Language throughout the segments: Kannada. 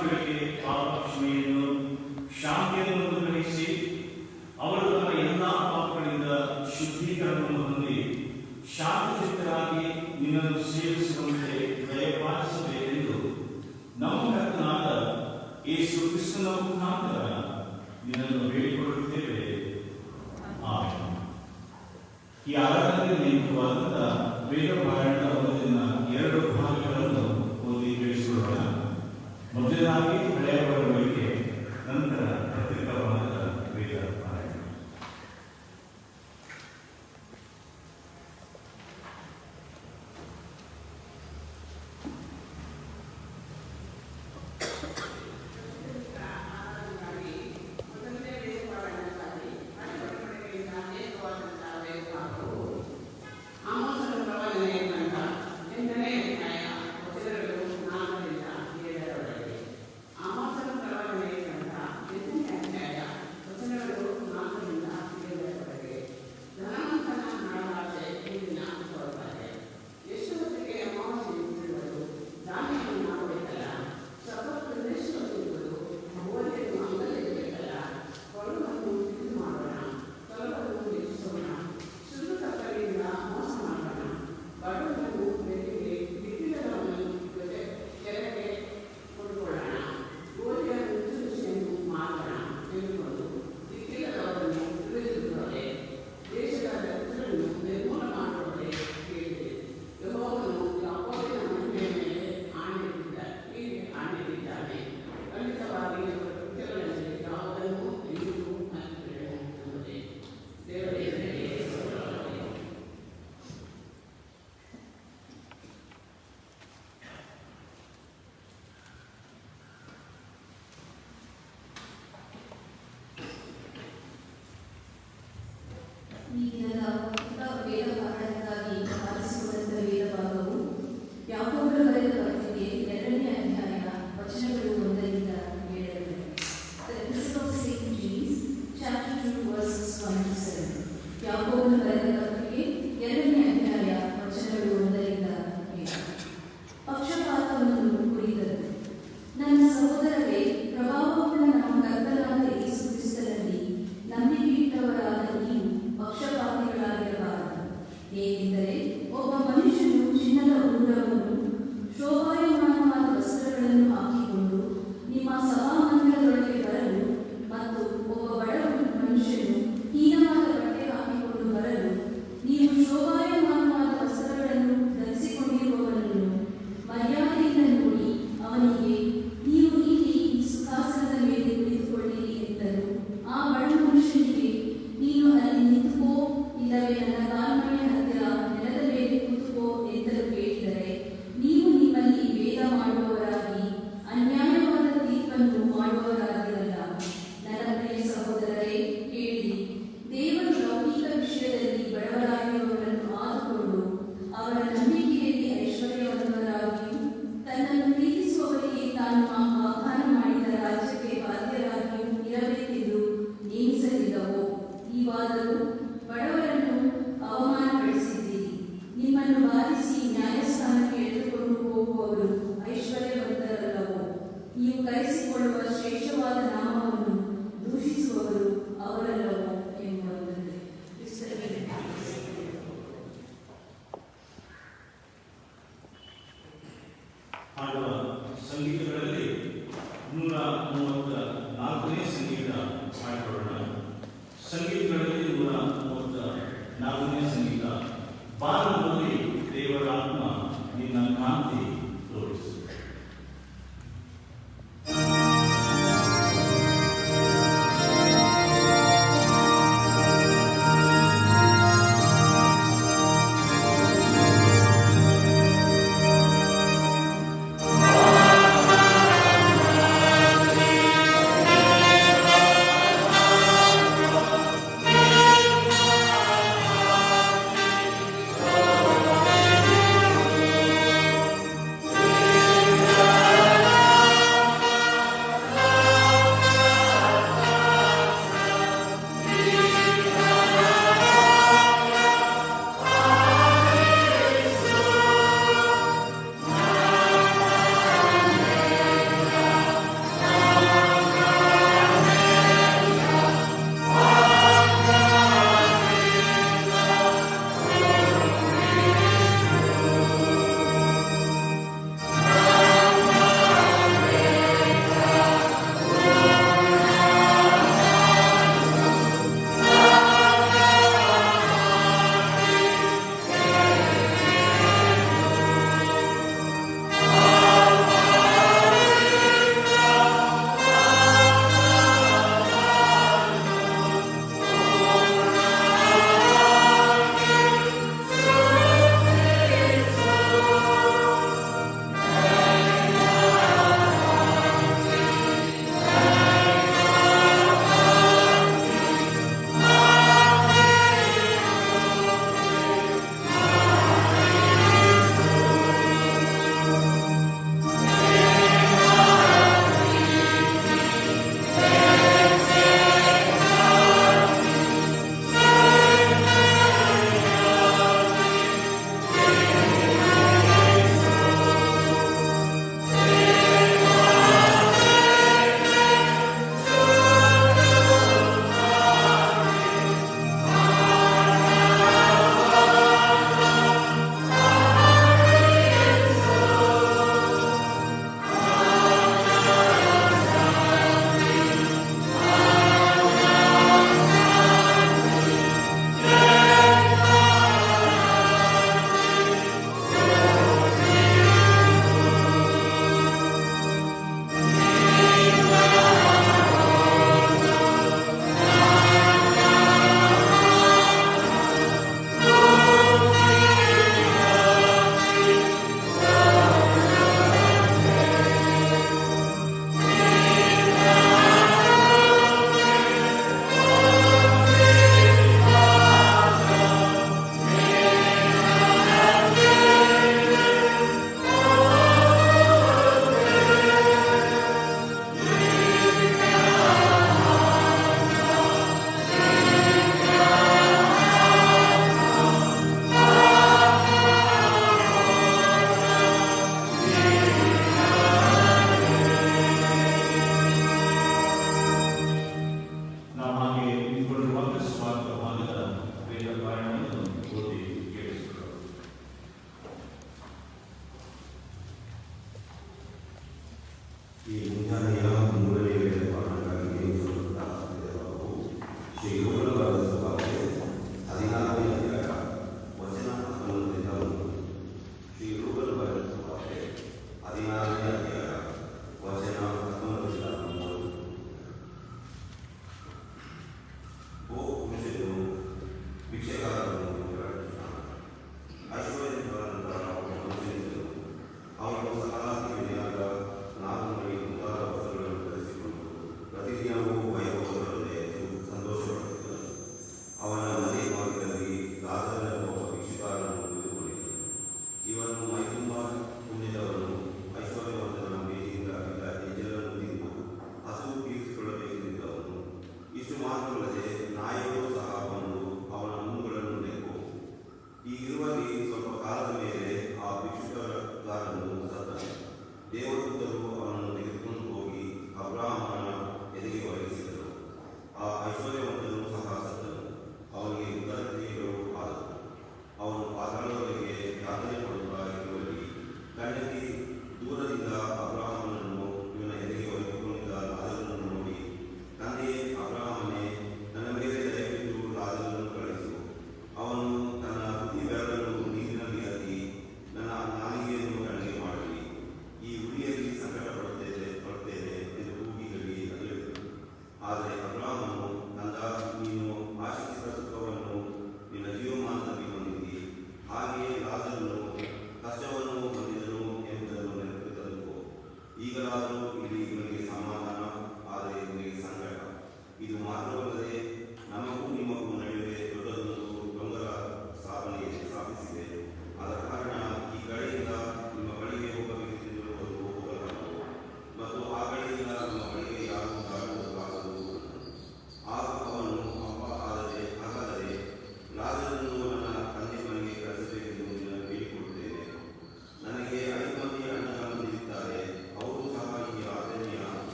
ವಿಶ್ವಾಸಿಗಳಿಗೆ ಪಾಪ ಕ್ಷಮೆಯನ್ನು ಶಾಂತಿಯನ್ನು ಅನುಗ್ರಹಿಸಿ ಅವರು ತಮ್ಮ ಎಲ್ಲಾ ಪಾಪಗಳಿಂದ ಶುದ್ಧೀಕರಣವನ್ನು ಹೊಂದಿ ಶಾಂತಚಿತ್ತರಾಗಿ ನಿನ್ನನ್ನು ಸೇವಿಸುವಂತೆ ದಯಪಾಲಿಸಬೇಕೆಂದು ನಮ್ಮ ಕರ್ತನಾದ ಯೇಸು ಕ್ರಿಸ್ತನ ಮುಖಾಂತರ ನಿನ್ನನ್ನು ಬೇಡಿಕೊಳ್ಳುತ್ತೇವೆ. ಆಮೆನ್. ಈ ಆರಾಧನೆಗೆ ನೇಮಕವಾದಂತಹ ವೇದ ಪಾರಾಯಣದ ಓದಿನ 2 ಭಾಗಗಳನ್ನು ಓದಿ ಕೇಳಿಸಿಕೊಳ್ಳೋಣ. ಮೊದಲನೇದಾಗಿ ಹಳೆಯ ಒಡಂಬಡಿಕೆ, ನಂತರ ಪ್ರತ್ಯೇಕವಾದ ವೇದ ಪಾರಾಯಣ. ಸಂಗೀತಗಳಲ್ಲಿ 134ನೇ ಸಂಗೀತ ಮಾಡಿಕೊಳ್ಳೋಣ. ಸಂಗೀತಗಳಲ್ಲಿ 134ನೇ ಸಂಗೀತ. ಬಾರದಲ್ಲಿ ದೇವರ ಆತ್ಮ ನಿನ್ನ ಕಾಂತಿ ತೋರಿಸು.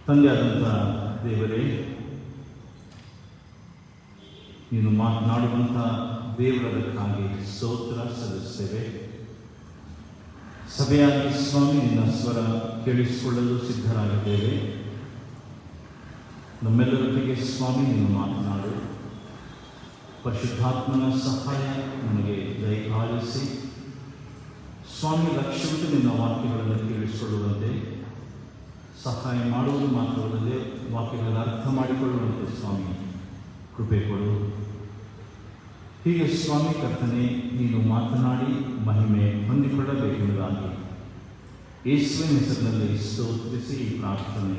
ತಂದೆಯಾದಂಥ ದೇವರೇ, ನೀನು ಮಾತನಾಡುವಂಥ ದೇವರದಕ್ಕಾಗಿ ಸ್ತೋತ್ರ ಸಲ್ಲಿಸ್ತೇವೆ. ಸಭೆಯಾಗಿ ಸ್ವಾಮಿ ನಿನ್ನ ಸ್ವರ ಕೇಳಿಸಿಕೊಳ್ಳಲು ಸಿದ್ಧರಾಗಿದ್ದೇವೆ. ನಮ್ಮೆಲ್ಲರೊಟ್ಟಿಗೆ ಸ್ವಾಮಿ ನೀನು ಮಾತನಾಡು. ಪರಿಶುದ್ಧಾತ್ಮನ ಸಹಾಯ ನಮಗೆ ದಯಪಾಲಿಸಿ ಸ್ವಾಮಿ ಲಕ್ಷ್ಯವಿಟ್ಟು ನಿನ್ನ ವಾಕ್ಯಗಳನ್ನು ಕೇಳಿಸಿಕೊಳ್ಳುವಂತೆ ಸಹಾಯ ಮಾಡುವುದು ಮಾತ್ರವಲ್ಲದೆ ವಾಕ್ಯಗಳನ್ನು ಅರ್ಥ ಮಾಡಿಕೊಳ್ಳುವಂತೆ ಸ್ವಾಮಿ ಕೃಪೆ ಕೊಡು. ಹೀಗೆ ಸ್ವಾಮಿ ಕರ್ತನೆ, ನೀನು ಮಾತನಾಡಿ ಮಹಿಮೆ ಹೊಂದಿಕೊಳ್ಳಬೇಕೆಂಬುದಾಗಿ ಯೇಸುವಿನ ಹೆಸರಿನಲ್ಲಿ ಸ್ತೋತ್ರಿಸಿ ಈ ಪ್ರಾರ್ಥನೆ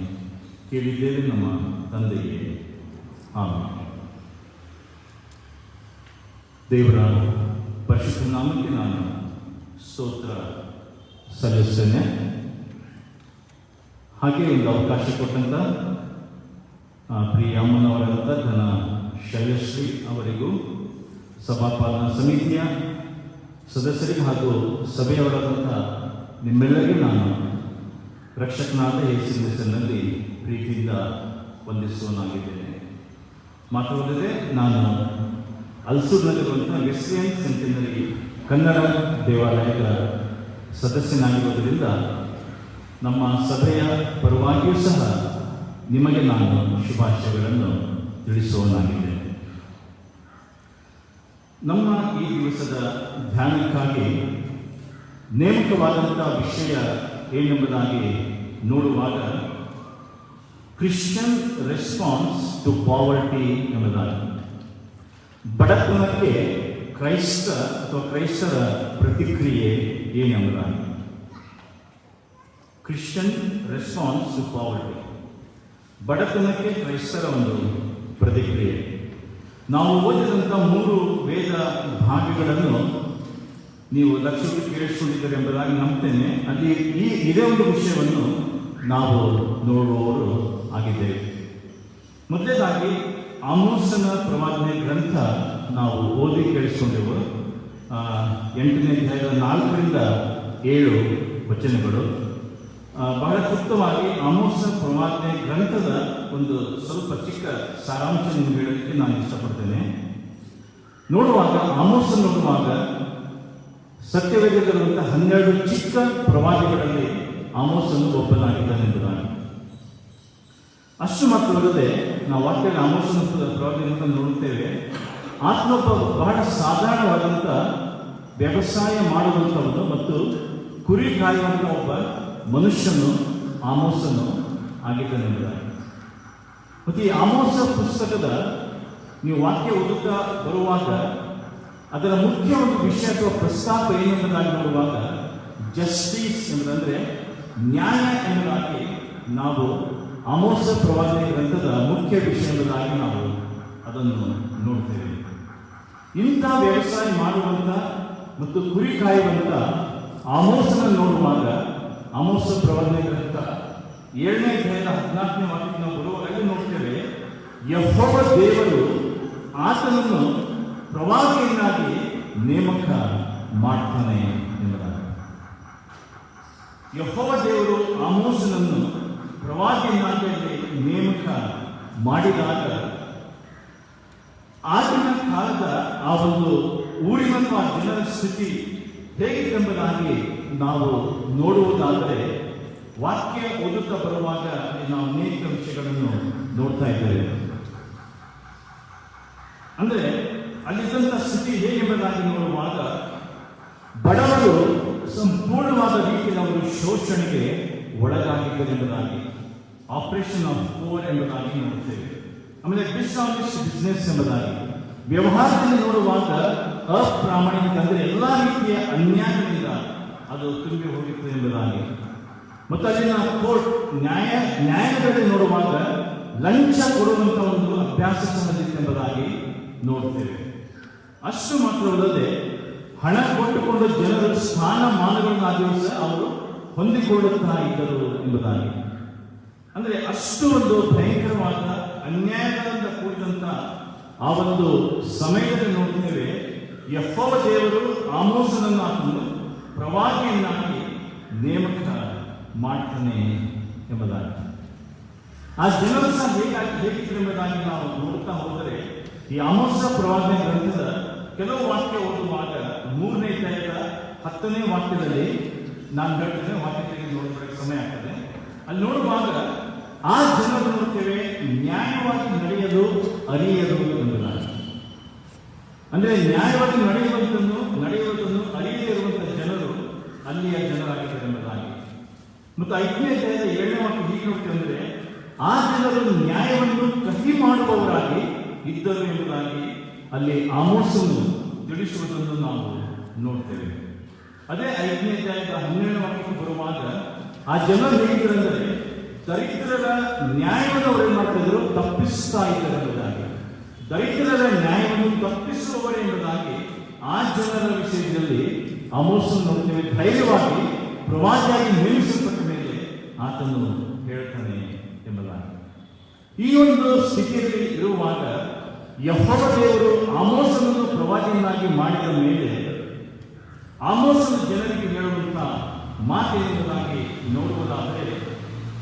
ಕೇಳಿದ್ದೇವೆ ನಮ್ಮ ತಂದೆಯೇ, ಆಮೆನ್. ದೇವರ ಪರಿಶುದ್ಧ ನಾಮಕ್ಕೆ ನಾನು ಸ್ತೋತ್ರ ಸಲ್ಲಿಸ್ತೇನೆ. ಹಾಗೆ ಒಂದು ಅವಕಾಶ ಕೊಟ್ಟಂತ ಪ್ರಿಯ ಅಮ್ಮನವರಂತ ಧನ ಶೈಲಶ್ರೀ ಅವರಿಗೂ, ಸಭಾಪಾಲನಾ ಸಮಿತಿಯ ಸದಸ್ಯರಿಗೆ ಹಾಗೂ ಸಭೆಯವರಾದಂಥ ನಿಮ್ಮೆಲ್ಲರಿಗೂ ನಾನು ರಕ್ಷಕನಾದ ಯೇಸುವಿನ ಹೆಸರಿನಲ್ಲಿ ಪ್ರೀತಿಯಿಂದ ವಂದಿಸುವನಾಗಿದ್ದೇನೆ. ಮಾತ್ರವಲ್ಲದೆ ನಾನು ಅಲ್ಸೂರಿನಲ್ಲಿರುವಂಥ ವೆಸ್ಲಿಯನ್ ಸೆಂಟಿನರಿ ಕನ್ನಡ ದೇವಾಲಯದ ಸದಸ್ಯನಾಗಿರುವುದರಿಂದ ನಮ್ಮ ಸಭೆಯ ಪರವಾಗಿಯೂ ಸಹ ನಿಮಗೆ ನಾನು ಶುಭಾಶಯಗಳನ್ನು ತಿಳಿಸುವನಾಗಿದ್ದೇನೆ. ನಮ್ಮ ಈ ದಿವಸದ ಧ್ಯಾನಕ್ಕಾಗಿ ನೇಮಕವಾದಂಥ ವಿಷಯ ಏನೆಂಬುದಾಗಿ ನೋಡುವಾಗ ಕ್ರಿಶ್ಚಿಯನ್ ರೆಸ್ಪಾನ್ಸ್ ಟು ಪಾವರ್ಟಿ ಎಂಬುದಾಗಿ, ಬಡತನಕ್ಕೆ ಕ್ರೈಸ್ತರ ಪ್ರತಿಕ್ರಿಯೆ ಏನೆಂಬುದಾಗಿ. ಕ್ರಿಶ್ಚಿಯನ್ ರೆಸ್ಪಾನ್ಸ್ ಟು ಪಾವರ್ಟಿ, ಬಡತನಕ್ಕೆ ಕ್ರೈಸ್ತರ ಒಂದು ಪ್ರತಿಕ್ರಿಯೆ. ನಾವು ಓದಿದಂಥ 3 ವೇದ ಭಾಗಗಳನ್ನು ನೀವು ಲಕ್ಷ್ಯಕ್ಕೆ ಕೇಳಿಸಿಕೊಂಡಿದ್ದೀರಿ ಎಂಬುದಾಗಿ ನಂಬ್ತೇನೆ. ಅಲ್ಲಿ ಇದೇ ಒಂದು ವಿಷಯವನ್ನು ನಾವು ನೋಡುವವರು ಆಗಿದ್ದೇವೆ. ಮೊದಲನೇದಾಗಿ ಆಮೋಸನ ಪ್ರವಾದನೆ ಗ್ರಂಥ ನಾವು ಓದಿ ಕೇಳಿಸಿಕೊಂಡೆವು. 8ನೇ ಅಧ್ಯಾಯದ 4ರಿಂದ 7 ವಚನಗಳು. ಬಹಳ ಕ್ಲುಪ್ತವಾಗಿ ಆಮೋಸನ ಪ್ರವಾದನೆ ಗ್ರಂಥದ ಒಂದು ಸ್ವಲ್ಪ ಚಿಕ್ಕ ಸಾರಾಂಶ ನಿಮಗೆ ಹೇಳಲಿಕ್ಕೆ ನಾನು ಇಷ್ಟಪಡ್ತೇನೆ. ಆಮೋಸನ ನೋಡುವಾಗ ಸತ್ಯವೇದದಲ್ಲಿರುವಂತಹ 12 ಚಿಕ್ಕ ಪ್ರವಾದಿಗಳಲ್ಲಿ ಆಮೋಸನು ಒಬ್ಬನಾಗಿದ್ದಾನೆ ಎಂಬುದಾಗಿ. ಅಷ್ಟು ಮಾತ್ರವಲ್ಲದೆ ನಾವು ವಾಕ್ಯದ ಆಮೋಸನ ಪ್ರವಾದಿಯನ್ನು ನೋಡುತ್ತೇವೆ. ಆತನೊಬ್ಬ ಬಹಳ ಸಾಧಾರಣವಾದಂಥ ವ್ಯವಸಾಯ ಮಾಡುವಂಥವನು ಮತ್ತು ಕುರಿ ಕಾಯುವಂಥ ಒಬ್ಬ ಮನುಷ್ಯನು ಆಮೋಸನು ಆಗಿದ್ದಾನೆ ಎಂಬುದಾಗಿ. ಮತ್ತು ಈ ಆಮೋಸ ಪುಸ್ತಕದ ನೀವು ವಾಕ್ಯ ಓದುತ್ತಾ ಬರುವಾಗ ಅದರ ಮುಖ್ಯ ಒಂದು ವಿಷಯ ಅಥವಾ ಪ್ರಸ್ತಾಪ ಏನೆಂಬುದಾಗಿ ನೋಡುವಾಗ ಜಸ್ಟಿಸ್ ಎಂಬುದಂದರೆ ನ್ಯಾಯ ಎಂಬುದಾಗಿ ನಾವು ಆಮೋಸ ಪ್ರವಾದನೆ ಗ್ರಂಥದ ಮುಖ್ಯ ವಿಷಯ ಎಂಬುದಾಗಿ ನಾವು ಅದನ್ನು ನೋಡ್ತೇವೆ. ಇಂಥ ವ್ಯವಸಾಯ ಮಾಡುವಂಥ ಮತ್ತು ಕುರಿ ಕಾಯುವಂಥ ಆಮೋಸನ ನೋಡುವಾಗ ಆಮೋಸ ಪ್ರವಾದನೆ ಗ್ರಂಥ 7ನೇ ಅಧ್ಯಾಯದ 14ನೇ ವಾಕ್ಯಕ್ಕೆ ನಾವು ಬರುವಾಗ ನೋಡ್ತೇವೆ, ಯೆಹೋವ ದೇವರು ಆತನನ್ನು ಪ್ರವಾದಿಯನ್ನಾಗಿ ನೇಮಕ ಮಾಡ್ತಾನೆ ಎಂಬುದಾಗಿ. ಯೆಹೋವ ದೇವರು ಆಮೋಸನನ್ನು ಪ್ರವಾದಿಯನ್ನಾಗಿ ನೇಮಕ ಮಾಡಿದಾಗ ಆಗಿನ ಕಾಲದ ಆ ಒಂದು ಊರಿನ ಜನರ ಸ್ಥಿತಿ ಹೇಗಿತ್ತೆಂಬುದಾಗಿ ನಾವು ನೋಡುವುದಾದರೆ ವಾಕ್ಯ ಓದುತ್ತಾ ಬರುವಾಗ ನಾವು ಅನೇಕ ವಿಷಯಗಳನ್ನು ನೋಡ್ತಾ ಇದ್ದೇವೆ. ಅಂದರೆ ಅಲ್ಲಿದ್ದಂಥ ಸ್ಥಿತಿ ಹೇಗೆಂಬುದಾಗಿ ನೋಡುವಾಗ ಬಡವರು ಸಂಪೂರ್ಣವಾದ ರೀತಿಯಲ್ಲಿ ಅವರು ಶೋಷಣೆಗೆ ಒಳಗಾಗಿದ್ದರೆಂಬುದಾಗಿ, ಆಪರೇಷನ್ ಆಫ್ ಪೋರ್ ಎಂಬುದಾಗಿ ನೋಡುತ್ತೇವೆ. ಆಮೇಲೆ ಡಿಸ್ಆನೆಸ್ಟ್ ಬಿಸ್ನೆಸ್ ಎಂಬುದಾಗಿ, ವ್ಯವಹಾರದಲ್ಲಿ ನೋಡುವಾಗ ಅಪ್ರಾಮಾಣಿಕ ಅಂದರೆ ಎಲ್ಲ ರೀತಿಯ ಅನ್ಯಾಯದಿಂದ ಅದು ತುಂಬಿ ಹೋಗಿತ್ತು ಎಂಬುದಾಗಿ. ಮತ್ತು ಅಲ್ಲಿನ ಕೋರ್ಟ್ ನ್ಯಾಯಾಲಯದಲ್ಲಿ ನೋಡುವಾಗ ಲಂಚ ಕೊಡುವಂಥ ಒಂದು ಅಭ್ಯಾಸ ಸಂಬಂಧಿತ ಎಂಬುದಾಗಿ ನೋಡ್ತೇವೆ. ಅಷ್ಟು ಮಾತ್ರವಲ್ಲದೆ ಹಣ ಕೊಟ್ಟುಕೊಂಡು ಜನರು ಸ್ಥಾನಮಾನಗಳನ್ನಾಗಿಯೂ ಸಹ ಅವರು ಹೊಂದಿಕೊಳ್ಳುತ್ತಾ ಇದ್ದರು ಎಂಬುದಾಗಿ. ಅಂದರೆ ಅಷ್ಟು ಒಂದು ಭಯಂಕರವಾದ ಅನ್ಯಾಯಗಳಿಂದ ಕೂಡಿದಂಥ ಆ ಒಂದು ಸಮಯದಲ್ಲಿ ನೋಡ್ತೇವೆ, ಯೆಹೋವ ದೇವರು ಆಮೋಸನನ್ನು ಆತನು ಪ್ರವಾದಿಯನ್ನಾಗಿ ನೇಮಕ ಮಾಡ್ತಾನೆ ಎಂಬುದಾಗಿ. ಆ ಜನರು ಸಹ ಹೇಗಿದ್ರು ಎಂಬುದಾಗಿ ನಾವು ನೋಡ್ತಾ ಹೋದರೆ ಈ ಆಮೋಸ ಪ್ರವಾದನೆ ಗ್ರಂಥದ ಕೆಲವು ವಾಕ್ಯ ಓದುವಾಗ 3ನೇ ಅಧ್ಯಾಯದ 10ನೇ ವಾಕ್ಯದಲ್ಲಿ ನಾನು ಹೇಳ್ತೇನೆ, ವಾಕ್ಯಕ್ಕೆ ನೋಡಿದ್ರೆ ಸಮಯ ಆಗ್ತದೆ. ಅಲ್ಲಿ ನೋಡುವಾಗ ಆ ಜನರು ನೋಡ್ತೇವೆ ನ್ಯಾಯವಾಗಿ ನಡೆಯಲು ಅರಿಯರು ಎಂಬುದಾಗಿ. ಅಂದ್ರೆ ನ್ಯಾಯವಾಗಿ ನಡೆಯುವುದನ್ನು ಅರಿಯದೇ ಇರುವಂತಹ ಜನರು ಅಲ್ಲಿಯ ಜನರಾಗಿದ್ದಾರೆ ಎಂಬುದಾಗಿ. ಮತ್ತು 5ನೇ ಅಧ್ಯಾಯದ 7ನೇ ವಾಕ್ಯ ಹೀಗೆ ನೋಡ್ತೇವೆ ಅಂದ್ರೆ ಆ ಜನರು ನ್ಯಾಯವನ್ನು ಕಹಿ ಮಾಡುವವರಾಗಿ ಇದ್ದರು ಎಂಬುದಾಗಿ ಅಲ್ಲಿ ಆಮೋಸನು ತಿಳಿಸುವುದನ್ನು ನಾವು ನೋಡ್ತೇವೆ. ಅದೇ 5ನೇ ಅಧ್ಯಾಯದ 12ನೇ ವಾಕ್ಯಕ್ಕೆ ಬರುವಾಗ ಆ ಜನರು ಹೇಗಿದ್ದರೆಂದರೆ ದರಿದ್ರರ ನ್ಯಾಯವನ್ನು ಅವರು ಏನ್ ಮಾಡ್ತಾ ಇದ್ರು, ತಪ್ಪಿಸ್ತಾ ಇದ್ದಾರೆ ಎಂಬುದಾಗಿ. ದರಿದ್ರರ ನ್ಯಾಯವನ್ನು ತಪ್ಪಿಸುವವರೇ ಎಂಬುದಾಗಿ ಆ ಜನರ ವಿಷಯದಲ್ಲಿ ಆಮೋಸನು ನೋಡ್ತೇವೆ. ಧೈರ್ಯವಾಗಿ ಪ್ರವಾದಿಯಾಗಿ ನೇಮಿಸಲ್ಪಟ್ಟ ಮೇಲೆ ಆತನು ಹೇಳ್ತಾನೆ ಎಂಬುದಾಗಿ. ಈ ಒಂದು ಸ್ಥಿತಿಯಲ್ಲಿ ಇರುವಾಗ ಯೆಹೋವ ದೇವರು ಆಮೋಸನನ್ನು ಪ್ರವಾದಿಯನ್ನಾಗಿ ಮಾಡಿದ ಮೇಲೆ ಆಮೋಸನ ಜನರಿಗೆ ಹೇಳುವಂತಹ ಮಾತೇನೆಂಬುದಾಗಿ ನೋಡುವುದಾದರೆ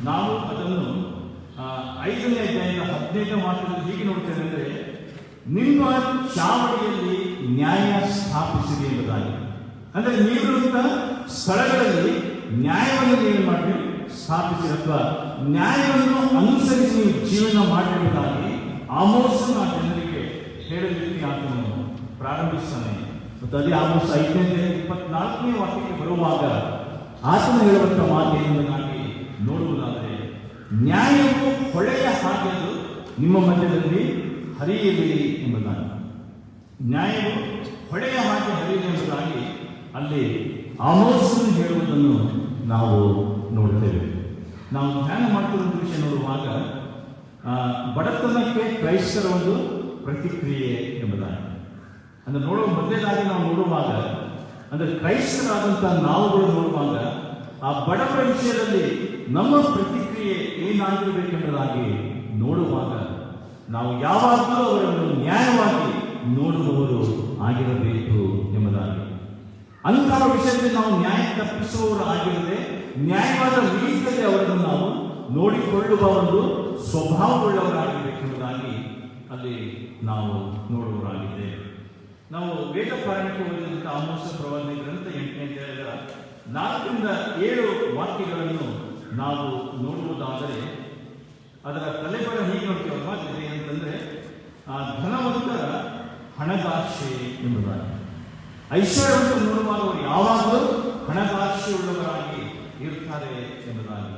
ನಾವು ಅದನ್ನು 5ನೇ ಅಧ್ಯಾಯದ 15ನೇ ವಾಕ್ಯದಲ್ಲಿ ಹೀಗೆ ನೋಡ್ತೇವೆ ಅಂದರೆ, ನಿಮ್ಮ ಚಾವಡಿಯಲ್ಲಿ ನ್ಯಾಯ ಸ್ಥಾಪಿಸಿದೆ ಎಂಬುದಾಗಿ. ಅಂದ್ರೆ ನೀವಿರುವಂತಹ ಸ್ಥಳಗಳಲ್ಲಿ ನ್ಯಾಯವನ್ನು ನೀವು ಮಾಡಿ ಸ್ಥಾಪಿಸಿ ಅಥವಾ ನ್ಯಾಯವನ್ನು ಅನುಸರಿಸಿ ನೀವು ಜೀವನ ಮಾಡಿರುವುದಾಗಿ ಆಮೋಸನ ಆ ಜನರಿಗೆ ಹೇಳಲಿಕ್ಕೆ ಆತನು ಪ್ರಾರಂಭಿಸ್ತಾನೆ. ಮತ್ತು ಅದೇ ಆಮೋಸ 5ನೇ ಅಧ್ಯಾಯ 24ನೇ ವಾಕ್ಯಕ್ಕೆ ಬರುವಾಗ ಆತನು ಹೇಳುವಂಥ ಮಾತೇನೆಂಬುದಾಗಿ ನೋಡುವುದಾದರೆ, ನ್ಯಾಯವು ಹೊಳೆಯ ಹಾಗೆ ನಿಮ್ಮ ಮಧ್ಯದಲ್ಲಿ ಹರಿಯಲಿ ಎಂಬುದಾಗಿ. ನ್ಯಾಯವು ಹೊಳೆಯ ಹಾಗೆ ಹರಿಯಲಿ ಎಂಬುದಾಗಿ ಅಲ್ಲಿ ಆಮೋಸನು ಹೇಳುವುದನ್ನು ನಾವು ನೋಡ್ತೇವೆ. ನಾವು ಧ್ಯಾನ ಮಾಡ್ತಿರುವ ವಿಷಯ ನೋಡುವಾಗ ಬಡತನಕ್ಕೆ ಕ್ರೈಸ್ತರ ಒಂದು ಪ್ರತಿಕ್ರಿಯೆ ಎಂಬುದಾಗಿ. ಅಂದ್ರೆ ನೋಡುವ ಮೊದಲೇದಾಗಿ ನಾವು ನೋಡುವಾಗ ಅಂದ್ರೆ ಕ್ರೈಸ್ತರಾದಂತಹ ನಾವುಗಳು ನೋಡುವಾಗ ಆ ಬಡವರ ವಿಷಯದಲ್ಲಿ ನಮ್ಮ ಪ್ರತಿಕ್ರಿಯೆ ಏನಾಗಿರಬೇಕೆಂಬುದಾಗಿ ನೋಡುವಾಗ ನಾವು ಯಾವಾಗಲೂ ಅವರನ್ನು ನ್ಯಾಯವಾಗಿ ನೋಡುವವರು ಆಗಿರಬೇಕು ಎಂಬುದಾಗಿ. ಅಂತಹ ವಿಷಯದಲ್ಲಿ ನಾವು ನ್ಯಾಯ ತಪ್ಪಿಸುವವರು ಆಗಿರದೆ ನ್ಯಾಯವಾದ ರೀತಿಯಲ್ಲಿ ಅವರನ್ನು ನಾವು ನೋಡಿಕೊಳ್ಳುವ ಒಂದು ಸ್ವಭಾವವುಳ್ಳವರಾಗಿರಬೇಕೆಂಬುದಾಗಿ ಅಲ್ಲಿ ನಾವು ನೋಡುವವರಾಗಿದ್ದೇವೆ. ನಾವು ವೇದ ಪಾರಾಯಣಕ್ಕೆ ಓದಿದಂಥ ಆಮೋಸ ಪ್ರವಾದನೆ ಗ್ರಂಥ 8ನೇ ಅಧ್ಯಾಯದ 4ರಿಂದ 7 ವಾಕ್ಯಗಳನ್ನು ನಾವು ನೋಡುವುದಾದರೆ ಅದರ ತಲೆಬರ ಹೀಗೆ ನೋಡ್ತೀವಲ್ವಾ, ಏನಂತಂದ್ರೆ ಧನವಂತರ ಹಣದಾಶೆ ಎಂಬುದಾಗಿ. ಐಶ್ವರ್ಯವನ್ನು ನೋಡುವಾಗ ಅವರು ಯಾವಾಗಲೂ ಹಣದಾಶೆ ಉಳ್ಳವರಾಗಿ ಇರ್ತಾರೆ ಎಂಬುದಾಗಿ.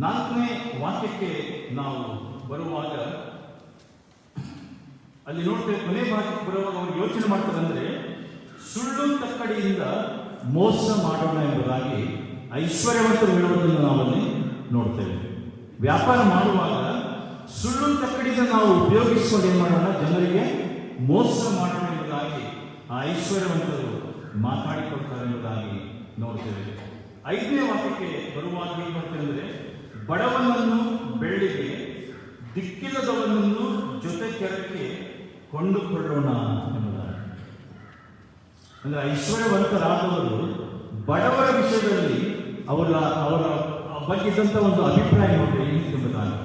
4ನೇ ವಾಕ್ಯಕ್ಕೆ ನಾವು ಬರುವಾಗ ಅಲ್ಲಿ ನೋಡ್ತೇವೆ, ಕೊನೆ ಭಾಗಕ್ಕೆ ಬರುವಾಗ ಅವರು ಯೋಚನೆ ಮಾಡ್ತಾರೆ ಅಂದ್ರೆ ಸುಳ್ಳು ತಕ್ಕಡಿಯಿಂದ ಮೋಸ ಮಾಡೋಣ ಎಂಬುದಾಗಿ ಐಶ್ವರ್ಯವಂತರು ಹೇಳುವುದನ್ನು ನಾವಲ್ಲಿ ನೋಡ್ತೇವೆ. ವ್ಯಾಪಾರ ಮಾಡುವಾಗ ಸುಳ್ಳು ತಕ್ಕಡಿಯಿಂದ ನಾವು ಉಪಯೋಗಿಸಿಕೊಂಡು ಏನ್ ಮಾಡೋಣ, ಜನರಿಗೆ ಮೋಸ ಮಾಡೋಣ ಎಂಬುದಾಗಿ ಆ ಐಶ್ವರ್ಯವಂತರು ಮಾತಾಡಿಕೊಡ್ತಾರೆ ಎಂಬುದಾಗಿ ನೋಡ್ತೇವೆ. 5ನೇ ವಾಕ್ಯಕ್ಕೆ ಬರುವಾಗ ಏನ್ ಮಾಡ್ತೇವೆ ಅಂದ್ರೆ, ಬಡವನನ್ನು ಬೆಳ್ಳಿಗೆ ದಿಕ್ಕಿಲ್ಲದವನನ್ನು ಜೊತೆ ಕೆರಕ್ಕೆ ಕೊಂಡುಕೊಳ್ಳೋಣ ಎಂಬುದಾಗಿ. ಅಂದ್ರೆ ಐಶ್ವರ್ಯವಂತರಾದವರು ಬಡವರ ವಿಷಯದಲ್ಲಿ ಅವರ ಬಗ್ಗೆ ಇದ್ದಂಥ ಒಂದು ಅಭಿಪ್ರಾಯ ನೋಡ್ರಿ ಎಂಬುದಾಗಿ.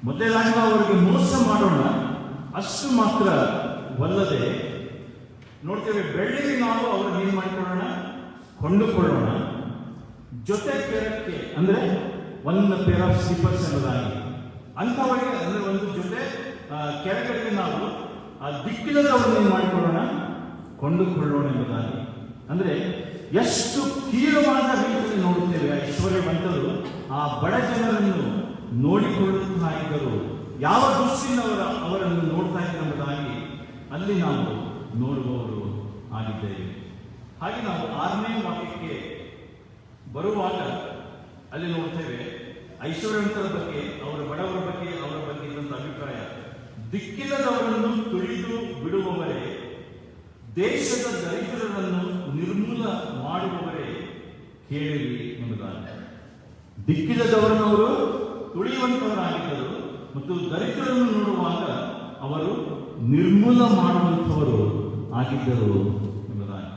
ಮೊದಲಾಗಿ ಅವರಿಗೆ ಮೋಸ ಮಾಡೋಣ ಅಷ್ಟು ಮಾತ್ರ ವಲ್ಲದೆ ನೋಡ್ತೇವೆ, ಬೆಳ್ಳಿಗೆ ನಾವು ಅವರನ್ನು ಏನ್ ಮಾಡಿಕೊಳ್ಳೋಣ, ಕೊಂಡುಕೊಳ್ಳೋಣ. ಜೊತೆ ಕೆರಕ್ಕೆ ಅಂದ್ರೆ 1 ಪೇರ್ ಆಫ್ ಸ್ಲಿಪ್ಪರ್ಸ್ ಎಂಬುದಾಗಿ. ಅಂಥವರಿಗೆ ಅಂದ್ರೆ ಒಂದು ಜೊತೆ ಕೆಳಗಡೆಗೆ ನಾವು ಆ ದಿಕ್ಕಿಲ್ಲದವರನ್ನು ಏನ್ ಮಾಡಿಕೊಳ್ಳೋಣ, ಕೊಂಡುಕೊಳ್ಳೋಣ ಎಂಬುದಾಗಿ. ಅಂದ್ರೆ ಎಷ್ಟು ಕೀಳವಾದ ರೀತಿಯಲ್ಲಿ ನೋಡುತ್ತೇವೆ ಐಶ್ವರ್ಯವಂತರು ಆ ಬಡ ಜನರನ್ನು ನೋಡಿಕೊಳ್ಳುತ್ತಾ ಇದ್ದರು, ಯಾವ ದೃಷ್ಟಿಯಿಂದ ಅವರನ್ನು ನೋಡ್ತಾ ಇದ್ದರು ಎಂಬುದಾಗಿ ಅಲ್ಲಿ ನಾವು ನೋಡುವವರು ಆಗಿದ್ದೇವೆ. ಹಾಗೆ ನಾವು 6ನೇ ವಾಕ್ಯಕ್ಕೆ ಬರುವಾಗ ಅಲ್ಲಿ ನೋಡ್ತೇವೆ ಐಶ್ವರ್ಯವಂತರ ಬಗ್ಗೆ, ಅವರ ಬಡವರ ಬಗ್ಗೆ ಇರುವಂತಹ ಅಭಿಪ್ರಾಯ, ದಿಕ್ಕಿಲ್ಲದವರನ್ನು ತುಳಿದು ಬಿಡುವವರೇ, ದೇಶದ ದರಿದ್ರರನ್ನು ನಿರ್ಮೂಲ ಮಾಡುವವರೇ ಕೇಳಿರಿ ಎಂಬುದಾಗಿ. ದಿಕ್ಕಿಲ್ಲದವರನ್ನು ಅವರು ತುಳಿಯುವಂತವರಾಗಿದ್ದರು ಮತ್ತು ದರಿದ್ರರನ್ನು ನೋಡುವಾಗ ಅವರು ನಿರ್ಮೂಲ ಮಾಡುವಂಥವರು ಆಗಿದ್ದರು ಎಂಬುದಾಗಿ.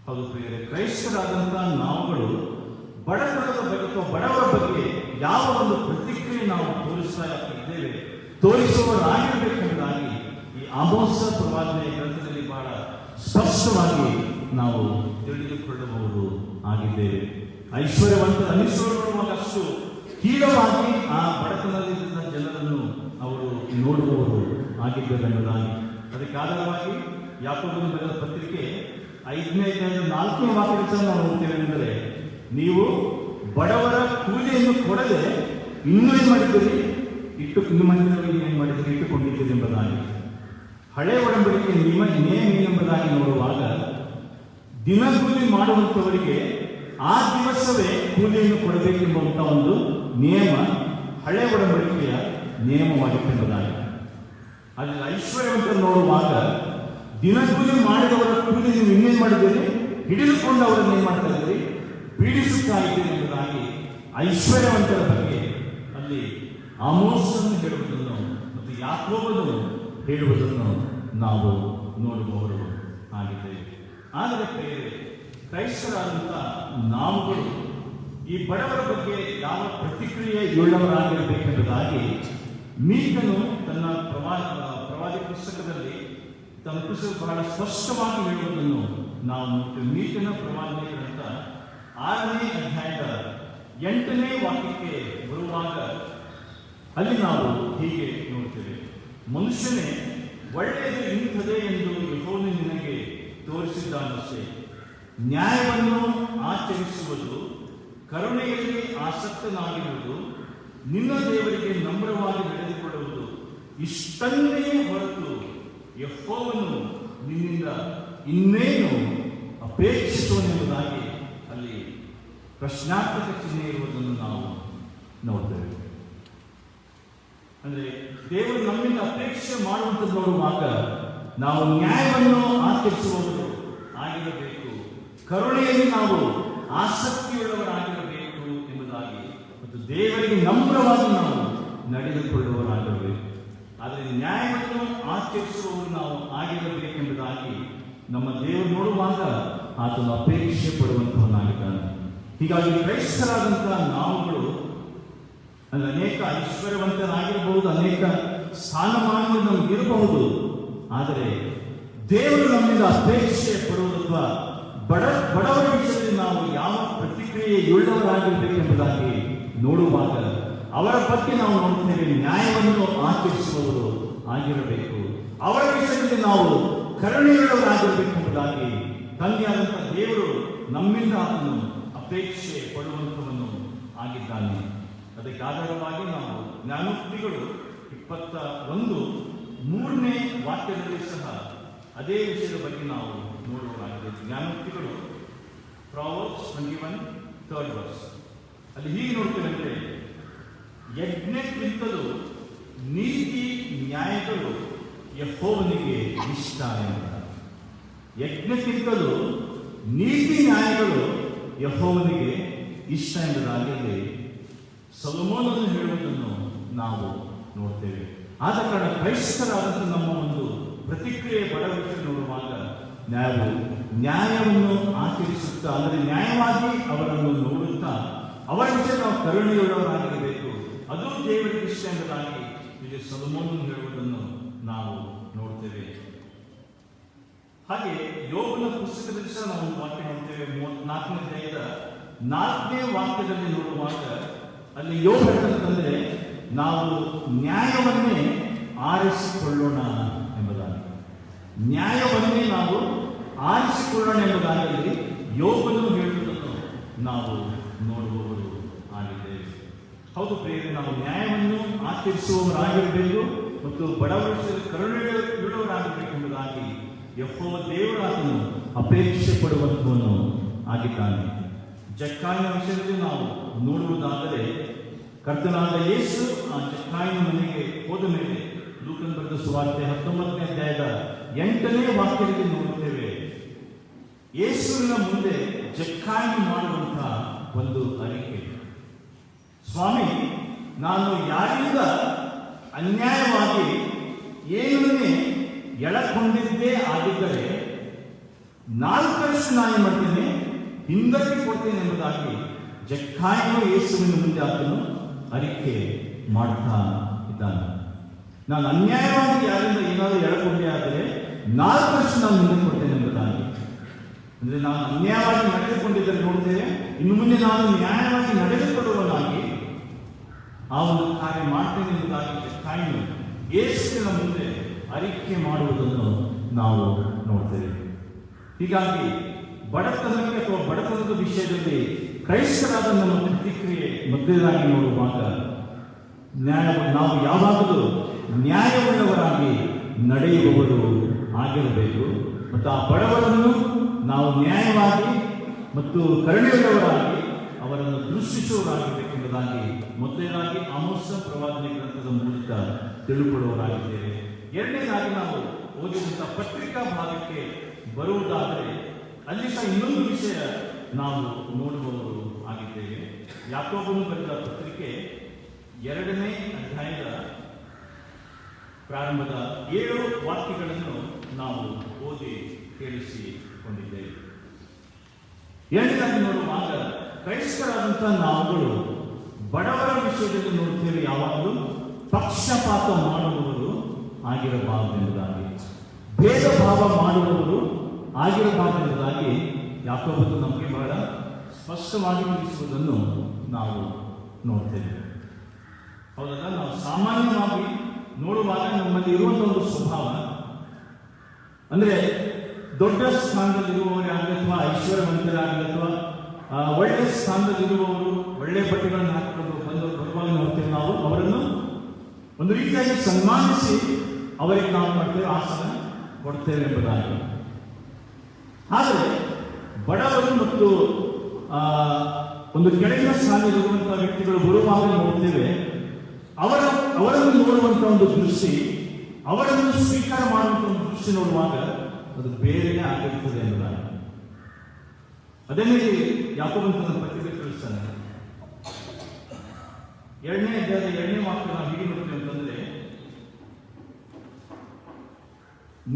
ಹೌದು ಪ್ರಿಯರೇ, ಕ್ರೈಸ್ತರಾದಂತಹ ನಾವುಗಳು ಬಡವರ ಬಗ್ಗೆ ಅಥವಾ ಬಡವರ ಬಗ್ಗೆ ತೋರಿಸುವವರಾಗಿರಬೇಕೆಂಬುದಾಗಿ ಈ ಆಮೋಸ ಪ್ರವಾದನೆಯ ಗ್ರಂಥದಲ್ಲಿ ಬಹಳ ಸ್ಪಷ್ಟವಾಗಿ ನಾವು ತಿಳಿದುಕೊಳ್ಳಬಹುದು ಆಗಿದ್ದೇವೆ. ಐಶ್ವರ್ಯವಂತರ ಅನಿಶ್ವರವಾದಷ್ಟು ಕೀಳವಾಗಿ ಆ ಬಡತನದಲ್ಲಿದ್ದ ಜನರನ್ನು ಅವರು ನೋಡುವವರು ಆಗಿದ್ದರೆಂಬುದಾಗಿ ಅದಕ್ಕೆ ಆಧಾರವಾಗಿ ಯಾಕೋಬನ ಬರೆದ ಪತ್ರಿಕೆ 5ನೇ ಅಧ್ಯಾಯದ 4ನೇ ವಾಕ್ಯವನ್ನು ನಾವು ನೋಡ್ತೇವೆ ಎಂದರೆ, ನೀವು ಬಡವರ ಕೂಲಿಯನ್ನು ಕೊಡದೆ ಇನ್ನೂ ಏನು ಮಾಡಿದ್ದೀರಿ, ನಿಮ್ಮ ಮನೆಯಲ್ಲಿ ಏನು ಮಾಡಿದ್ದೀರಿ, ಇಟ್ಟುಕೊಂಡಿದ್ದೀರಿ ಎಂಬುದಾಗಿ. ಹಳೆ ಒಡಂಬಡಿಕೆ ನೇಮ ಎಂಬುದಾಗಿ ನೋಡುವಾಗ ದಿನಗೂಲಿ ಮಾಡುವಂಥವರಿಗೆ ಆ ದಿವಸವೇ ಕೂಲಿಯನ್ನು ಕೊಡಬೇಕೆಂಬಂಥ ಒಂದು ನಿಯಮ ಹಳೆ ಒಡಂಬಡಿಕೆಯ ನಿಯಮವಾಗಿತ್ತೆಂಬುದಾಗಿ. ಆದರೆ ಐಶ್ವರ್ಯವಂತರು ನೋಡುವಾಗ ದಿನಗೂಲಿ ಮಾಡಿದವರ ಕೂಲಿ ನೀವು ಇನ್ನೇನು ಮಾಡಿದ್ದೀರಿ, ಹಿಡಿದುಕೊಂಡು ಅವರನ್ನು ಏನು ಮಾಡ್ತಾ ಇದ್ದೀರಿ, ಪೀಡಿಸುತ್ತಾ ಇದ್ದೀರಿ ಎಂಬುದಾಗಿ ಐಶ್ವರ್ಯವಂತರ ಬಗ್ಗೆ ಅಲ್ಲಿ ಆಮೋಸನ್ನು ಹೇಳುವುದನ್ನು ಮತ್ತು ಯಾಕೋಬನು ಹೇಳುವುದನ್ನು ನಾವು ನೋಡಬಹುದು ಆಗಿದ್ದೇವೆ. ಆದರೆ ಬೇರೆ ಕ್ರೈಸ್ತರಾದಂಥ ನಾವುಗಳು ಈ ಬಡವರ ಬಗ್ಗೆ ಯಾವ ಪ್ರತಿಕ್ರಿಯೆಯುಳ್ಳವರಾಗಿರಬೇಕೆಂಬುದಾಗಿ ಮೀಕನು ತನ್ನ ಪ್ರವಾದಿ ಪುಸ್ತಕದಲ್ಲಿ ತನ್ನ ಪುಸ್ತಕ ಬಹಳ ಸ್ಪಷ್ಟವಾಗಿ ಹೇಳುವುದನ್ನು ನಾವು ನೋಡ್ತೇವೆ. ಮೀಕನ ಪ್ರವಾದನೆ ಗ್ರಂಥ 6ನೇ ಅಧ್ಯಾಯದ 8ನೇ ವಾಕ್ಯಕ್ಕೆ ಬರುವಾಗ ಅಲ್ಲಿ ನಾವು ಹೀಗೆ ನೋಡ್ತೇವೆ, ಮನುಷ್ಯನೇ ಒಳ್ಳೆಯದು ಇಂಥದೇ ಎಂದು ಯೆಹೋವನು ನಿನಗೆ ತೋರಿಸಿದ್ದಾನಷ್ಟೇ. ನ್ಯಾಯವನ್ನು ಆಚರಿಸುವುದು, ಕರುಣೆಯಲ್ಲಿ ಆಸಕ್ತನಾಗಿರುವುದು, ನಿನ್ನ ದೇವರಿಗೆ ನಮ್ರವಾಗಿ ನಡೆದುಕೊಳ್ಳುವುದು, ಇಷ್ಟನ್ನೇ ಹೊರತು ಯೆಹೋವನು ನಿನ್ನಿಂದ ಇನ್ನೇನು ಅಪೇಕ್ಷಿಸುವನೆಂಬುದಾಗಿ ಅಲ್ಲಿ ಪ್ರಶ್ನಾರ್ಥಕ ಚಿಹ್ನೆ ಇರುವುದನ್ನು ನಾವು ನೋಡ್ತೇವೆ. ಅಂದರೆ ದೇವರು ನಮ್ಮಿಂದ ಅಪೇಕ್ಷೆ ಮಾಡುವಂಥದ್ದು ನೋಡುವಾಗ ನಾವು ನ್ಯಾಯವನ್ನು ಆಚರಿಸುವವರು ಆಗಿರಬೇಕು, ಕರುಣೆಯಲ್ಲಿ ನಾವು ಆಸಕ್ತಿಯುಳ್ಳವರಾಗಿರಬೇಕು ಎಂಬುದಾಗಿ, ಮತ್ತು ದೇವರಿಗೆ ನಮ್ರವಾಗಿ ನಾವು ನಡೆದುಕೊಳ್ಳುವವರಾಗಿರಬೇಕು. ಆದರೆ ನ್ಯಾಯವನ್ನು ಆಚರಿಸುವವರು ನಾವು ಆಗಿರಬೇಕೆಂಬುದಾಗಿ ನಮ್ಮ ದೇವರು ನೋಡುವಾಗ ಆತನು ಅಪೇಕ್ಷೆ ಪಡುವಂತವನಾಗಿದ್ದಾನೆ. ಹೀಗಾಗಿ ಕ್ರೈಸ್ತರಾದಂತಹ ನಾವುಗಳು ಅಂದರೆ ಅನೇಕ ಐಶ್ವರ್ಯವಂತರಾಗಿರಬಹುದು, ಅನೇಕ ಸ್ಥಾನಮಾನಗಳು ನಮಗಿರಬಹುದು, ಆದರೆ ದೇವರು ನಮ್ಮಿಂದ ಅಪೇಕ್ಷೆ ಪಡುವುದು ಅಥವಾ ಬಡವರ ವಿಷಯದಲ್ಲಿ ನಾವು ಯಾವ ಪ್ರತಿಕ್ರಿಯೆಯುಳ್ಳವರಾಗಿರಬೇಕೆಂಬುದಾಗಿ ನೋಡುವಾಗ ಅವರ ಬಗ್ಗೆ ನಾವು ನೋಡ್ತೇವೆ, ನ್ಯಾಯವನ್ನು ಆಚರಿಸುವವರು ಆಗಿರಬೇಕು, ಅವರ ವಿಷಯದಲ್ಲಿ ನಾವು ಕರುಣೆಯುಳ್ಳವರಾಗಿರಬೇಕೆಂಬುದಾಗಿ ತಂದೆಯಾದಂಥ ದೇವರು ನಮ್ಮಿಂದ ಆತನು ಅಪೇಕ್ಷೆ ಪಡುವಂಥವನು ಆಗಿದ್ದಾನೆ. ಅದಕ್ಕೆ ಆಧಾರವಾಗಿ ನಾವು ಜ್ಞಾನೋಕ್ತಿಗಳು 21:3ನೇ ವಾಕ್ಯದಲ್ಲಿ ಸಹ ಅದೇ ವಿಷಯದ ಬಗ್ಗೆ ನಾವು ನೋಡುವುದಾಗಿದೆ. ಜ್ಞಾನೋಕ್ತಿಗಳು Proverbs 21:3 verse ಅಲ್ಲಿ ಹೀಗೆ ನೋಡ್ತೇವೆ ಅಂದರೆ, ಯಜ್ಞಕ್ಕಿಂತಲೂ ನೀತಿ ನ್ಯಾಯಗಳು ಯೆಹೋವನಿಗೆ ಇಷ್ಟ ಎಂಬ. ಯಜ್ಞಕ್ಕಿಂತಲೂ ನೀತಿ ನ್ಯಾಯಗಳು ಯೆಹೋವನಿಗೆ ಇಷ್ಟ ಎಂಬುದಾಗಿ ಸೊಲೊಮೋನನು ಹೇಳುವುದನ್ನು ನಾವು ನೋಡ್ತೇವೆ. ಆದ ಕಾರಣ ಕ್ರೈಸ್ತರಾದಂಥ ನಮ್ಮ ಒಂದು ಪ್ರತಿಕ್ರಿಯೆ ಬಡವರಿಗೆ ನೋಡುವಾಗ ನಾವು ನ್ಯಾಯವನ್ನು ಆಚರಿಸುತ್ತಾ, ಅಂದರೆ ನ್ಯಾಯವಾಗಿ ಅವರನ್ನು ನೋಡುತ್ತಾ ಅವರ ವಿಷಯ ನಾವು ಕರುಣೆಯುಳ್ಳವರಾಗಿರಬೇಕು, ಅದು ದೇವರಿಗೆ ಇಷ್ಟ ಎಂಬುದಾಗಿ ಇಲ್ಲಿ ಸೊಲೊಮೋನನು ಹೇಳುವುದನ್ನು ನಾವು ನೋಡ್ತೇವೆ. ಹಾಗೆ ಯೋಬನ ಪುಸ್ತಕದಲ್ಲಿ ಸಹ ನಾವು ಒಂದು ವಾಕ್ಯ ನೋಡ್ತೇವೆ. 34ನೇ ಅಧ್ಯಾಯದ 4ನೇ ವಾಕ್ಯದಲ್ಲಿ ನೋಡುವಾಗ ಅಲ್ಲಿ ಯೋಬ ಹೇಳ್ತಂದ್ರೆ, ನಾವು ನ್ಯಾಯವನ್ನೇ ಆರಿಸಿಕೊಳ್ಳೋಣ ಎಂಬುದಾಗಿ, ನ್ಯಾಯವನ್ನೇ ನಾವು ಆರಿಸಿಕೊಳ್ಳೋಣ ಎಂಬುದಾಗಿ ಯೋಬನು ಹೇಳುವುದನ್ನು ನಾವು ನೋಡುವವರು ಆಗಿದ್ದೇವೆ. ಹೌದು ಪ್ರಿಯರೇ, ನಾವು ನ್ಯಾಯವನ್ನು ಆಚರಿಸುವವರಾಗಿರಬೇಕು ಮತ್ತು ಬಡವರ ಕರುಣೆಯುಳ್ಳವರಾಗಬೇಕು ಎಂಬುದಾಗಿ ಯೆಹೋವ ದೇವರಾತನು ಅಪೇಕ್ಷೆ ಪಡುವಂಥವನು ಆಗಿದ್ದಾನೆ. ಜಕ್ಕಾಯನ ವಿಷಯದಲ್ಲಿ ನಾವು ನೋಡುವುದಾದರೆ, ಕರ್ತನಾದ ಯೇಸು ಆ ಜಕ್ಕಾಯನ ಮನೆಗೆ ಹೋದ ಮೇಲೆ ಲೂಕನ ಬರೆದ ಸುವಾರ್ತೆ 19ನೇ ಅಧ್ಯಾಯದ 8ನೇ ವಾಕ್ಯದಲ್ಲಿ ನೋಡುತ್ತೇವೆ, ಯೇಸುವಿನ ಮುಂದೆ ಜಕ್ಕಾಯನು ಮಾಡುವಂತಹ ಒಂದು ಅರಿಕೆ, ಸ್ವಾಮಿ, ನಾನು ಯಾರಿಂದ ಅನ್ಯಾಯವಾಗಿ ಏನನ್ನೇ ಎಳಕೊಂಡಿದ್ದೇ ಆಗಿದ್ದರೆ 4 ನಾನು ಮಾಡ್ತೇನೆ, ಹಿಂದಕ್ಕೆ ಕೊಡ್ತೇನೆ ಎಂಬುದಾಗಿ ಜಕ್ಕಾಯನು ಯೇಸುವಿನ ಮುಂದೆ ಆತನು ಅರಿಕೆ ಮಾಡ್ತಾ ಇದ್ದಾನೆ. ನಾನು ಅನ್ಯಾಯವಾಗಿ ಯಾರಿಂದ ಏನಾದರೂ ಎಳಕೊಂಡೆ ಆದರೆ 4 ವರ್ಷ ನಾನು ಮುಂದೆ ಕೊಡ್ತೇನೆ ಎಂಬುದಾಗಿ. ಅಂದರೆ ನಾನು ಅನ್ಯಾಯವಾಗಿ ನಡೆದುಕೊಂಡಿದ್ದರೆ ನೋಡ್ತೇವೆ, ಇನ್ನು ಮುಂದೆ ನಾನು ನ್ಯಾಯವಾಗಿ ನಡೆದುಕೊಳ್ಳುವನಾಗಿ ಆ ಒಂದು ಕಾರ್ಯ ಮಾಡ್ತೇನೆ ಎಂಬುದಾಗಿ ತಾಯಿನು ಯೇಸುವಿನ ಮುಂದೆ ಅರಿಕೆ ಮಾಡುವುದನ್ನು ನಾವು ನೋಡ್ತೇವೆ. ಹೀಗಾಗಿ ಬಡತನಕ್ಕೆ ಅಥವಾ ಬಡತನದ ವಿಷಯದಲ್ಲಿ ಕ್ರೈಸ್ತರಾದ ನಮ್ಮ ಪ್ರತಿಕ್ರಿಯೆ ಮೊದಲಾಗಿ ನೋಡುವಾಗ ನಾವು ಯಾವಾಗಲೂ ನ್ಯಾಯವುಳ್ಳವರಾಗಿ ನಡೆಯುವವರು ಆಗಿರಬೇಕು. ಮತ್ತು ಆ ಬಡವರನ್ನು ನಾವು ನ್ಯಾಯವಾಗಿ ಮತ್ತು ಕರುಣೆಯುಳ್ಳವರಾಗಿ ಅವರನ್ನು ದೃಷ್ಟಿಸುವವರಾಗಬೇಕೆಂಬುದಾಗಿ ಮೊದಲನೇದಾಗಿ ಆಮೋಸ ಪ್ರವಾದನೆ ಗ್ರಂಥದ ಮೂಲಕ ತಿಳುಕೊಳ್ಳುವವರಾಗಿದ್ದೇವೆ. ಎರಡನೇದಾಗಿ ನಾವು ಓದಿದಂಥ ಪತ್ರಿಕಾ ಭಾಗಕ್ಕೆ ಬರುವುದಾದರೆ ಅಲ್ಲಿ ಸಹ ಇನ್ನೊಂದು ವಿಷಯ ನಾವು ನೋಡುವವರು ಆಗಿದ್ದೇವೆ. ಯಾಕೋಬನು ಬರೆದ ಪತ್ರಿಕೆ 2ನೇ ಅಧ್ಯಾಯದ ಪ್ರಾರಂಭದ 7 ವಾಕ್ಯಗಳನ್ನು ನಾವು ಓದಿ ಕೇಳಿಸಿಕೊಂಡಿದ್ದೇವೆ. ಎರಡನೇದಾಗಿ ನೋಡುವಾಗ ಕ್ರೈಸ್ತರಾದಂತಹ ನಾವುಗಳು ಬಡವರ ವಿಷಯದಲ್ಲಿ ನೋಡುತ್ತೇವೆ, ಯಾವಾಗಲೂ ಪಕ್ಷಪಾತ ಮಾಡುವವರು ಆಗಿರಬಾರದೆಂಬುದಾಗಿ, ಭೇದ ಭಾವ ಮಾಡುವವರು ಆಗಿರಬಾರದೆಂಬುದಾಗಿ ಯಾಕೋಬನು ನಮಗೆ ಬಹಳ ಸ್ಪಷ್ಟವಾಗಿ ತಿಳಿಸುವುದನ್ನು ನಾವು ನೋಡ್ತೇವೆ. ಹೌದಲ್ಲ? ನಾವು ಸಾಮಾನ್ಯವಾಗಿ ನೋಡುವಾಗ ನಮ್ಮಲ್ಲಿ ಇರುವಂತಹ ಒಂದು ಸ್ವಭಾವ ಅಂದ್ರೆ ದೊಡ್ಡ ಸ್ಥಾನದಲ್ಲಿರುವವರಾಗಲಿ ಅಥವಾ ಐಶ್ವರ್ಯವಂತರಾಗಲಿ ಅಥವಾ ಒಳ್ಳೆ ಸ್ಥಾನದಲ್ಲಿರುವವರು ಒಳ್ಳೆ ಬಟ್ಟೆಗಳನ್ನು ಹಾಕಿಕೊಂಡು ಬರುವಾಗ ನೋಡ್ತೇವೆ, ನಾವು ಅವರನ್ನು ಒಂದು ರೀತಿಯಾಗಿ ಸನ್ಮಾನಿಸಿ ಅವರಿಗೆ ನಾವು ಮಾಡ್ತೇವೆ, ಆಸನ ಕೊಡ್ತೇವೆ ಎಂಬುದಾಗಿ. ಆದರೆ ಬಡವರು ಮತ್ತು ಒಂದು ಕೆಳಗಿನ ಸ್ಥಾನದಲ್ಲಿರುವಂತಹ ವ್ಯಕ್ತಿಗಳು ಬರುವಾಗ ನೋಡ್ತೇವೆ, ಅವರನ್ನು ನೋಡುವಂತಹ ಒಂದು ದೃಷ್ಟಿ, ಅವರನ್ನು ಸ್ವೀಕಾರ ಮಾಡುವಂತಹ ಒಂದು ದೃಷ್ಟಿ ನೋಡುವಾಗ ಅದು ಬೇರೆಯೇ ಆಗಿರುತ್ತದೆ ಎಂಬುದಾಗಿ. ಅದನ್ನೇ ಯಾಕೋಬನು ತನ್ನ ಪತ್ರಿಕೆ ತಿಳಿಸ್ತಾನೆ. 2ನೇ ಅಧ್ಯಾಯದ 2ನೇ ವಾಕ್ಯ ನಾವು ಹೀಗೆ ನೋಡ್ತೇವೆ ಅಂತಂದ್ರೆ,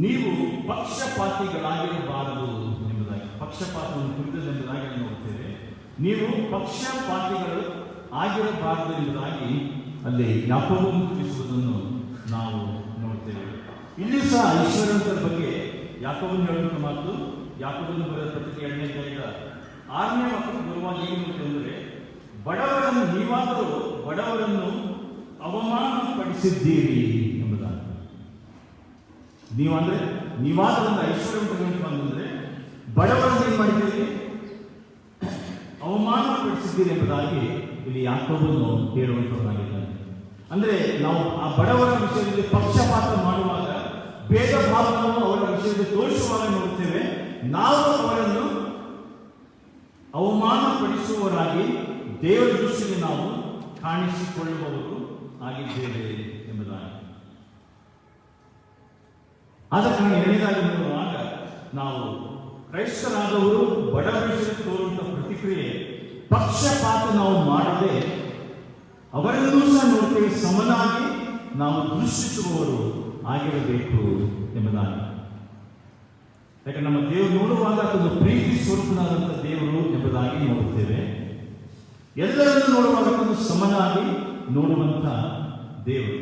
ನೀವು ಪಕ್ಷಪಾತಿಗಳಾಗಿರಬಾರದು ಎಂಬುದಾಗಿ, ಪಕ್ಷಪಾತವನ್ನು ಕುರಿತದೆಂಬುದಾಗಿ ನೋಡ್ತೇವೆ. ನೀವು ಪಕ್ಷಪಾತಿಗಳು ಆಗಿರಬಾರದು ಎಂಬುದಾಗಿ ಅಲ್ಲಿ ಯಾಕೋಬನು ತಿಳಿಸುವುದನ್ನು ನಾವು ನೋಡ್ತೇವೆ. ಇಲ್ಲಿ ಸಹ ಐಶ್ವರ್ಯವಂತರ ಬಗ್ಗೆ ಯಾಕೋಬನು ಹೇಳುವಂತ ಮಾತು, ಯಾಕೋಬನು ಬರೆದ ಪತ್ರಿಕೆ 2ನೇ ಅಧ್ಯಾಯದ 6ನೇ ವಾಕ್ಯ ಬರುವಾಗ ಏನು ಅಂತಂದರೆ, ಬಡವರನ್ನು ನೀವಾದರೂ ಬಡವರನ್ನು ಅವಮಾನಪಡಿಸಿದ್ದೀರಿ ಎಂಬುದಾಗಿ. ನೀವಾದ್ರೂ ಐಶ್ವರ್ಯವಂತರು ಬಂದಂದ್ರೆ ಬಡವರನ್ನು ಏನ್ ಮಾಡಿದ್ದೀರಿ, ಅವಮಾನಪಡಿಸಿದ್ದೀರಿ ಎಂಬುದಾಗಿ ಇಲ್ಲಿ ಯಾಕೋಬನು ಹೇಳುವಂತವರಾಗಿದ್ದಾನೆ. ಅಂದ್ರೆ ನಾವು ಆ ಬಡವರ ವಿಷಯದಲ್ಲಿ ಪಕ್ಷಪಾತ ಮಾಡುವಾಗ, ಭೇದ ಭಾವವನ್ನು ಅವರ ವಿಷಯದಲ್ಲಿ ತೋರಿಸುವಾಗ ನೋಡುತ್ತೇವೆ, ನಾವು ಅವರನ್ನು ಅವಮಾನಪಡಿಸುವವರಾಗಿ ದೇವರ ದೃಷ್ಟಿಯಲ್ಲಿ ನಾವು ಕಾಣಿಸಿಕೊಳ್ಳುವವರು ಆಗಿದ್ದೇವೆ ಎಂಬುದಾಗಿ. ಆದ ಕಾರಣ ಎರಡನೇದಾಗಿ ನೋಡುವಾಗ ನಾವು ಕ್ರೈಸ್ತರಾದವರು ಬಡವರ ವಿಷಯದಲ್ಲಿ ತೋರುವಂತಹ ಪ್ರತಿಕ್ರಿಯೆ, ಪಕ್ಷಪಾತ ನಾವು ಮಾಡದೆ ಅವರನ್ನೂ ಸಹ ನೋಡ್ತೇವೆ, ಸಮನಾಗಿ ನಾವು ದೃಷ್ಟಿಸುವವರು ಆಗಿರಬೇಕು ಎಂಬುದಾಗಿ. ಯಾಕಂದ್ರೆ ನಮ್ಮ ದೇವರು ನೋಡುವಾಗ ಅದೊಂದು ಪ್ರೀತಿ ಸ್ವರೂಪನಾದಂಥ ದೇವರು ಎಂಬುದಾಗಿ ನೋಡುತ್ತೇವೆ. ಎಲ್ಲರನ್ನು ನೋಡುವಾಗ ಅದನ್ನು ಸಮನಾಗಿ ನೋಡುವಂಥ ದೇವರು.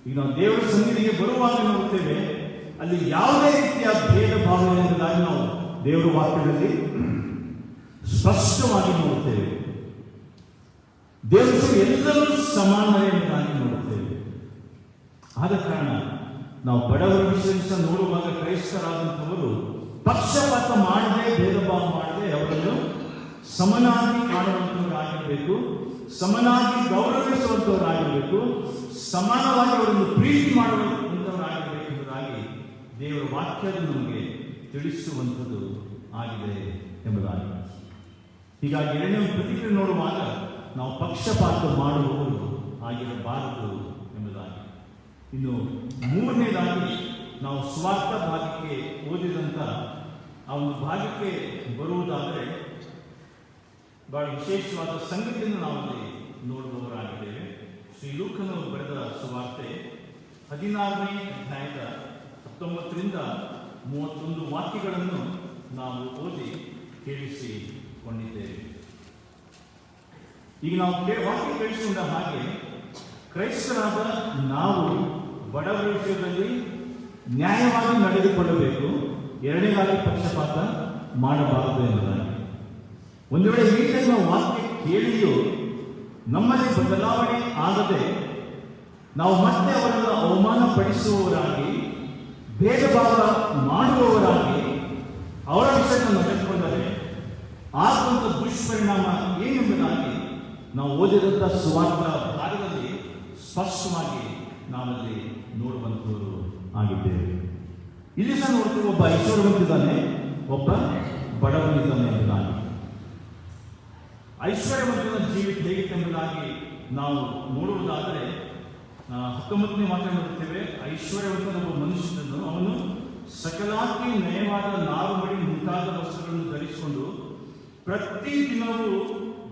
ಈಗ ನಾವು ದೇವರ ಸನ್ನಿಧಿಗೆ ಬರುವಾಗ ನೋಡುತ್ತೇವೆ, ಅಲ್ಲಿ ಯಾವುದೇ ರೀತಿಯ ಭೇದ ಭಾವ ಎಂಬುದಾಗಿ ನಾವು ದೇವರ ವಾಕ್ಯದಲ್ಲಿ ಸ್ಪಷ್ಟವಾಗಿ ನೋಡುತ್ತೇವೆ. ದೇವರು ಎಲ್ಲರೂ ಸಮಾನರೇ ಎಂಬುದಾಗಿ ನೋಡುತ್ತೇವೆ. ಆದ ಕಾರಣ ನಾವು ಬಡವರ ವಿಷಯ ನೋಡುವಾಗ ಕ್ರೈಸ್ತರಾದಂಥವರು ಪಕ್ಷಪಾತ ಮಾಡದೆ, ಭೇದ ಭಾವ ಮಾಡದೆ ಅವರನ್ನು ಸಮನಾಗಿ ಕಾಣುವಂಥವರಾಗಿರಬೇಕು, ಸಮನಾಗಿ ಗೌರವಿಸುವಂಥವರಾಗಿರಬೇಕು, ಸಮಾನವಾಗಿ ಅವರನ್ನು ಪ್ರೀತಿ ಮಾಡುವಂಥವರಾಗಿರಬೇಕು ಎಂಬುದಾಗಿ ದೇವರ ವಾಕ್ಯದ ನಮಗೆ ತಿಳಿಸುವಂಥದ್ದು ಆಗಿದೆ ಎಂಬುದಾಗಿ. ಹೀಗಾಗಿ ಎರಡನೇ ಪ್ರತಿಕ್ರಿಯೆ ನೋಡುವಾಗ ನಾವು ಪಕ್ಷಪಾತ ಮಾಡುವವರು ಆಗಿರಬಾರದು ಎಂಬುದಾಗಿ. ಇನ್ನು ಮೂರನೇದಾಗಿ ನಾವು ಸ್ವಾರ್ಥ ಭಾಗಕ್ಕೆ ಓದಿದಂಥ ಆ ಒಂದು ಭಾಗಕ್ಕೆ ಬರುವುದಾದರೆ ಬಹಳ ವಿಶೇಷವಾದ ಸಂಗತಿಯನ್ನು ನಾವಲ್ಲಿ ನೋಡುವವರಾಗಿದ್ದೇವೆ. ಶ್ರೀ ಲೂಕನು ಬರೆದ ಸುವಾರ್ತೆ 16ನೇ ಅಧ್ಯಾಯದ 19ರಿಂದ 31 ವಾಕ್ಯಗಳನ್ನು ನಾವು ಓದಿ ಕೇಳಿಸಿಕೊಂಡಿದ್ದೇವೆ. ಈಗ ನಾವು ವಾಕ್ಯ ಕೇಳಿಸಿಕೊಂಡ ಹಾಗೆ ಕ್ರೈಸ್ತರಾದ ನಾವು ಬಡವರ ವಿಷಯದಲ್ಲಿ ನ್ಯಾಯವಾಗಿ ನಡೆದುಕೊಳ್ಳಬೇಕು, ಎರಡನೇದಾಗಿ ಪಕ್ಷಪಾತ ಮಾಡಬಾರದು ಎಂಬುದಾಗಿ. ಒಂದು ವೇಳೆ ಈ ಟೈಮ್ ವಾಕ್ಯ ಕೇಳಿಯೂ ನಮ್ಮಲ್ಲಿ ಬದಲಾವಣೆ ಆಗದೆ ನಾವು ಮತ್ತೆ ಅವರನ್ನು ಅವಮಾನ ಪಡಿಸುವವರಾಗಿ, ಭೇದ ಭಾವ ಮಾಡುವವರಾಗಿ ಅವರ ವಿಷಯವನ್ನು ನಡೆದುಕೊಂಡರೆ ಆಗುವಂಥ ದುಷ್ಪರಿಣಾಮ ಏನೆಂಬುದಾಗಿ ನಾವು ಓದಿದಂಥ ಸುವಾರ್ಥ ಭಾಗದಲ್ಲಿ ಸ್ಪಷ್ಟವಾಗಿ ನಾವಲ್ಲಿ ನೋಡುವಂಥವರು ಆಗಿದ್ದೇವೆ. ಇಲ್ಲಿ ಸಹ ನೋಡ್ತೀವಿ, ಒಬ್ಬ ಐಶ್ವರ್ಯವಂತಿದ್ದಾನೆ, ಒಬ್ಬ ಬಡವನಿದ್ದಾನೆ ಎಂಬುದಾಗಿ. ಐಶ್ವರ್ಯವಂತನ ಜೀವಿತ ಹೇಗಿತ್ತು ಎಂಬುದಾಗಿ ನಾವು ನೋಡುವುದಾದರೆ 19ನೇ ವಾಕ್ಯ ನೋಡುತ್ತೇವೆ. ಐಶ್ವರ್ಯವಂತನ ಒಬ್ಬ ಮನುಷ್ಯನನ್ನು ಅವನು ಸಕಲಾಗಿ ನಯವಾದ ನಾರುಮಡಿ ಮುಂತಾದ ವಸ್ತುಗಳನ್ನು ಧರಿಸಿಕೊಂಡು ಪ್ರತಿ ದಿನವೂ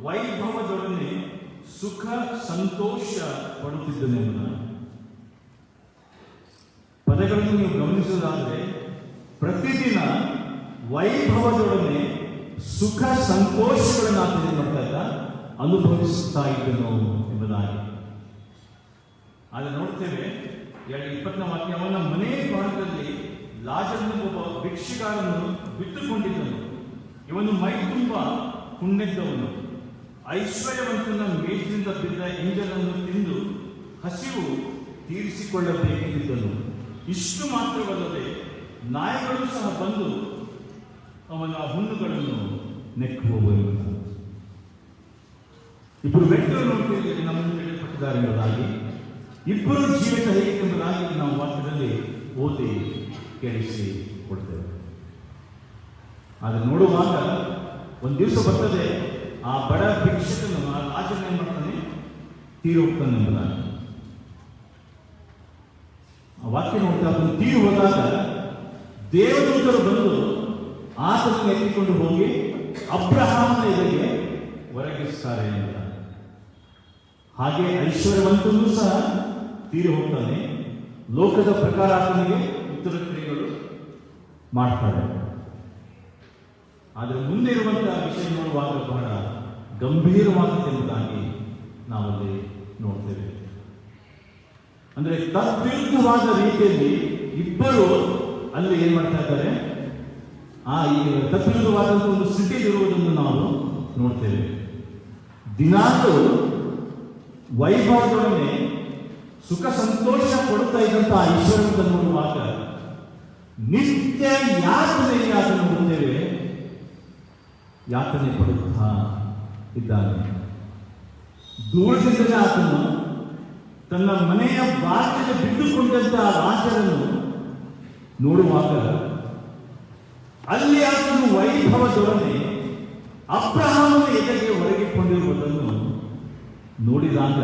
ವೈಭವದೊಡನೆ ಸುಖ ಸಂತೋಷ ಪಡುತ್ತಿದ್ದನೆಂಬುದಾಗಿ. ಪದಗಳನ್ನು ನೀವು ಗಮನಿಸುವುದಾದರೆ ಪ್ರತಿದಿನ ವೈಭವದೊಡನೆ ಸುಖ ಸಂತೋಷಗಳನ್ನು ಆತನೇ ಮಾಡ್ತಾ ಇದ್ದ, ಅನುಭವಿಸುತ್ತಾ ಇದ್ದನು ಎಂಬುದಾಗಿ. ಆದರೆ ನೋಡ್ತೇವೆ 20ನೇ ವಾಕ್ಯ, ಅವನ ಮನೆ ಭಾಗದಲ್ಲಿ ಲಾಜರನು ಒಬ್ಬ ಭಿಕ್ಷುಗಾರನು ಬಿಟ್ಟುಕೊಂಡಿದ್ದನು. ಇವನು ಮೈ ತುಂಬ ಹುಣ್ಣೆದ್ದವನು. ಐಶ್ವರ್ಯವಂತನ ಮೇಜಿನಿಂದ ಬಿದ್ದ ಎಂಜಲನ್ನು ತಿಂದು ಹಸಿವು ತೀರಿಸಿಕೊಳ್ಳಬೇಕೆಂದಿದ್ದನು. ಇಷ್ಟು ಮಾತ್ರವಲ್ಲದೆ ನಾಯಿಗಳು ಸಹ ಬಂದು ಅವನ ಹುಣ್ಣುಗಳನ್ನು ನೆಕ್ಕುವವು ಎಂಬುದು. ಇಬ್ಬರು ವ್ಯಕ್ತಿಗಳು ನೋಡ್ತಿದ್ದೀವಿ, ನಮ್ಮನ್ನು ತಿಳಿಯಲ್ಪಟ್ಟಿದ್ದಾರೆ ಎಂಬುದಾಗಿ. ಇಬ್ಬರು ಜೀವಿತ ಹೇಗೆಂಬುದಾಗಿ ನಾವು ವಾಕ್ಯದಲ್ಲಿ ಓದಿ ಕೇಳಿಸಿ ಕೊಡ್ತೇವೆ. ಆದರೆ ನೋಡುವಾಗ ಒಂದು ದಿವಸ ಬರ್ತದೆ, ಆ ಬಡ ಭಿಕ್ಷಕನು ಆ ರಾಜನ ಮಾಡ್ತಾನೆ, ತೀರಿ ಹೋಗ್ತಾನೆ ಎಂಬುದಾಗಿ. ಆ ವಾಕ್ಯ ನೋಡ್ತಾ ಅದನ್ನು ತೀರಿ ಹೋದಾಗ ದೇವದೂತರು ಬಂದು ಆತನನ್ನು ಎತ್ತಿಕೊಂಡು ಹೋಗಿ ಅಬ್ರಹಾಮನ ಎದುರಿಗೆ ಹೊರಗಿಸ್ತಾರೆ ಎಂಬುದಾಗಿ. ಹಾಗೆ ಐಶ್ವರ್ಯವಂತನೂ ಸಹ ತೀರಿ ಹೋಗ್ತಾನೆ. ಲೋಕದ ಪ್ರಕಾರ ಆತನಿಗೆ ಉತ್ತರ ಕ್ರಿಯೆಗಳು ಮಾಡ್ತಾರೆ. ಆದರೆ ಮುಂದೆ ಇರುವಂತಹ ವಿಷಯ ನೋಡುವಾಗ ಬಹಳ ಗಂಭೀರವಾಗಿದೆ ಎಂಬುದಾಗಿ ನಾವಲ್ಲಿ ನೋಡ್ತೇವೆ. ಅಂದ್ರೆ ತದ್ವಿರುದ್ಧವಾದ ರೀತಿಯಲ್ಲಿ ಇಬ್ಬರು ಅಲ್ಲಿ ಏನ್ ಮಾಡ್ತಾ ಇದ್ದಾರೆ, ಈ ತದ್ವಿರುದ್ಧವಾದಂತಹ ಒಂದು ಸ್ಥಿತಿಯಲ್ಲಿರುವುದನ್ನು ನಾವು ನೋಡ್ತೇವೆ. ದಿನಾಲೂ ವೈಭವದೊಡನೆ ಸುಖ ಸಂತೋಷ ಕೊಡುತ್ತಾ ಇದ್ದಂತಹ ಐಶ್ವರ್ಯವನ್ನು ನೋಡುವಾಗ ನಿತ್ಯ ಯಾತನೆಗೆ ಅದನ್ನು ನೋಡುತ್ತೇವೆ, ಯಾತನೆ ಪಡುತ್ತಾ ಇದ್ದಾನೆ. ದೂರದಿಂದಲೇ ಆತನು ತನ್ನ ಮನೆಯ ಬಾಗಿಲಿಗೆ ಬಿದ್ದುಕೊಂಡಂತಹ ರಾಜರನ್ನು ನೋಡುವಾಗ ಅಲ್ಲಿ ಆತನು ವೈಭವದೊಡನೆ ಅಬ್ರಹಾಮನ ಎದೆಗೆ ಒರಗಿಕೊಂಡಿರುವುದನ್ನು ನೋಡಿದಾಗ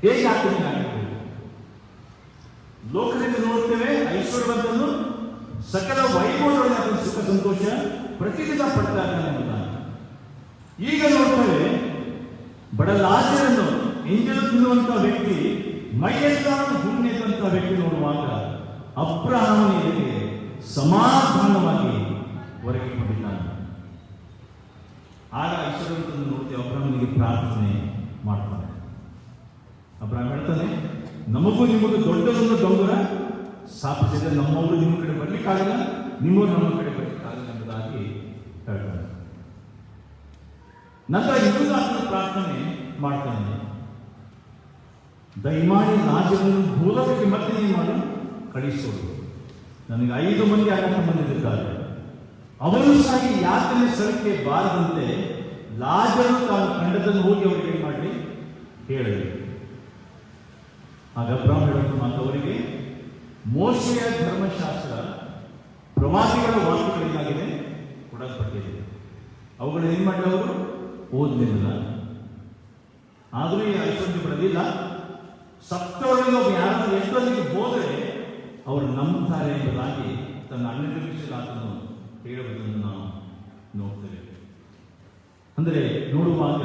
ಹೇಗೆ ಆತನಿಗೆ ಆಗಬಹುದು? ಲೋಕದಿಂದ ನೋಡ್ತೇವೆ, ಐಶ್ವರ್ಯವಂತನು ಸಕಲ ವೈಭವದೊಡನೆ ಆತನ ಸುಖ ಸಂತೋಷ ಪ್ರತಿದಿನ ಪಡ್ತಾ ಇದ್ದಾನೆ ಎಂಬುದಾಗಿ. ಈಗ ನೋಡ್ತೇವೆ, ಬಡ ಲಾಜರನ್ನು ಎಂಜಲು ತಿನ್ನುವಂತಹ ವ್ಯಕ್ತಿ, ಮೈಯೆಲ್ಲ ಹುಣ್ಣೆದ್ದಂತಹ ವ್ಯಕ್ತಿ ನೋಡುವಾಗ ಅಬ್ರಹಾಮನ ಎದೆಗೆ ಸಮಾಧಾನವಾಗಿ ಹೊರಗಿಕೊಂಡಿದ್ದಾನೆ. ಆಗ ಐಶ್ವರ್ಯವಂತನ್ನು ನೋಡ್ತೇವೆ, ಅಬ್ರಹಾಮನಿಗೆ ಪ್ರಾರ್ಥನೆ ಮಾಡ್ತಾನೆ. ಅಬ್ರಹಾಮ ಹೇಳ್ತಾನೆ, ನಮಗೂ ನಿಮಗೂ ದೊಡ್ಡದೊಂದು ಡೊಂಗರ ಸ್ಥಾಪಿಸಿದ್ರೆ ನಮ್ಮವರು ನಿಮ್ಮ ಕಡೆ ಬರ್ಲಿಕ್ಕಾಗಲ್ಲ, ನಿಮ್ಮವರು ನಮ್ಮ ಕಡೆ ಬರ್ಲಿಕ್ಕಾಗಲ್ಲ ಎಂಬುದಾಗಿ ಹೇಳ್ತಾನೆ. ನಂತರ ಇನ್ನೊಂದು ಆತನ ಪ್ರಾರ್ಥನೆ ಮಾಡ್ತಾನೆ, ದಯಮಾಡಿ ಲಾಜರನ್ನು ಭೂಲೋಕಕ್ಕೆ ಮತ್ತೆ ನೀವು ಮಾಡಿ ಕಳಿಸೋದು. ನನಗೆ 5 ಮಂದಿ ಅಣ್ಣ ತಮ್ಮಂದಿರಿದ್ದಾರೆ, ಅವರು ಸಹ ಈ ಯಾತನೆ ಸ್ಥಳಕ್ಕೆ ಬಾರದಂತೆ ಲಾಜರನು ತಾನು ಕಂಡದನ್ನು ಹೋಗಿ ಅವರಿಗೆ ಏನು ಮಾಡಲಿ ಹೇಳಲಿ. ಆಗ ಅಬ್ರಹಾಮ ಹೇಳುವ ಮಾತು ಅವರಿಗೆ, ಮೋಶೆಯ ಧರ್ಮಶಾಸ್ತ್ರ ಪ್ರವಾದಿಗಳ ವಾಕ್ಯಗಳೇನಾಗಿದೆ ಕೊಡಲ್ಪಟ್ಟಿದೆ, ಅವುಗಳು ಏನು ಮಾಡಿದವರು ಓದಲಿಲ್ಲ. ಆದರೂ ಈ ಐಶ್ವರ್ಯ ಬರಲಿಲ್ಲ. ಸತ್ತವರಲ್ಲಿ ಒಬ್ಬ ಯಾರಾದರೂ ಎಷ್ಟೊಂದಿಗೆ ಹೋದರೆ ಅವರು ನಂಬುತ್ತಾರೆ ಎಂಬುದಾಗಿ ತನ್ನ ಅಣ್ಣನ ಆತನು ಹೇಳುವುದನ್ನು ನಾವು ನೋಡ್ತೇವೆ. ಅಂದರೆ ನೋಡುವಾಗ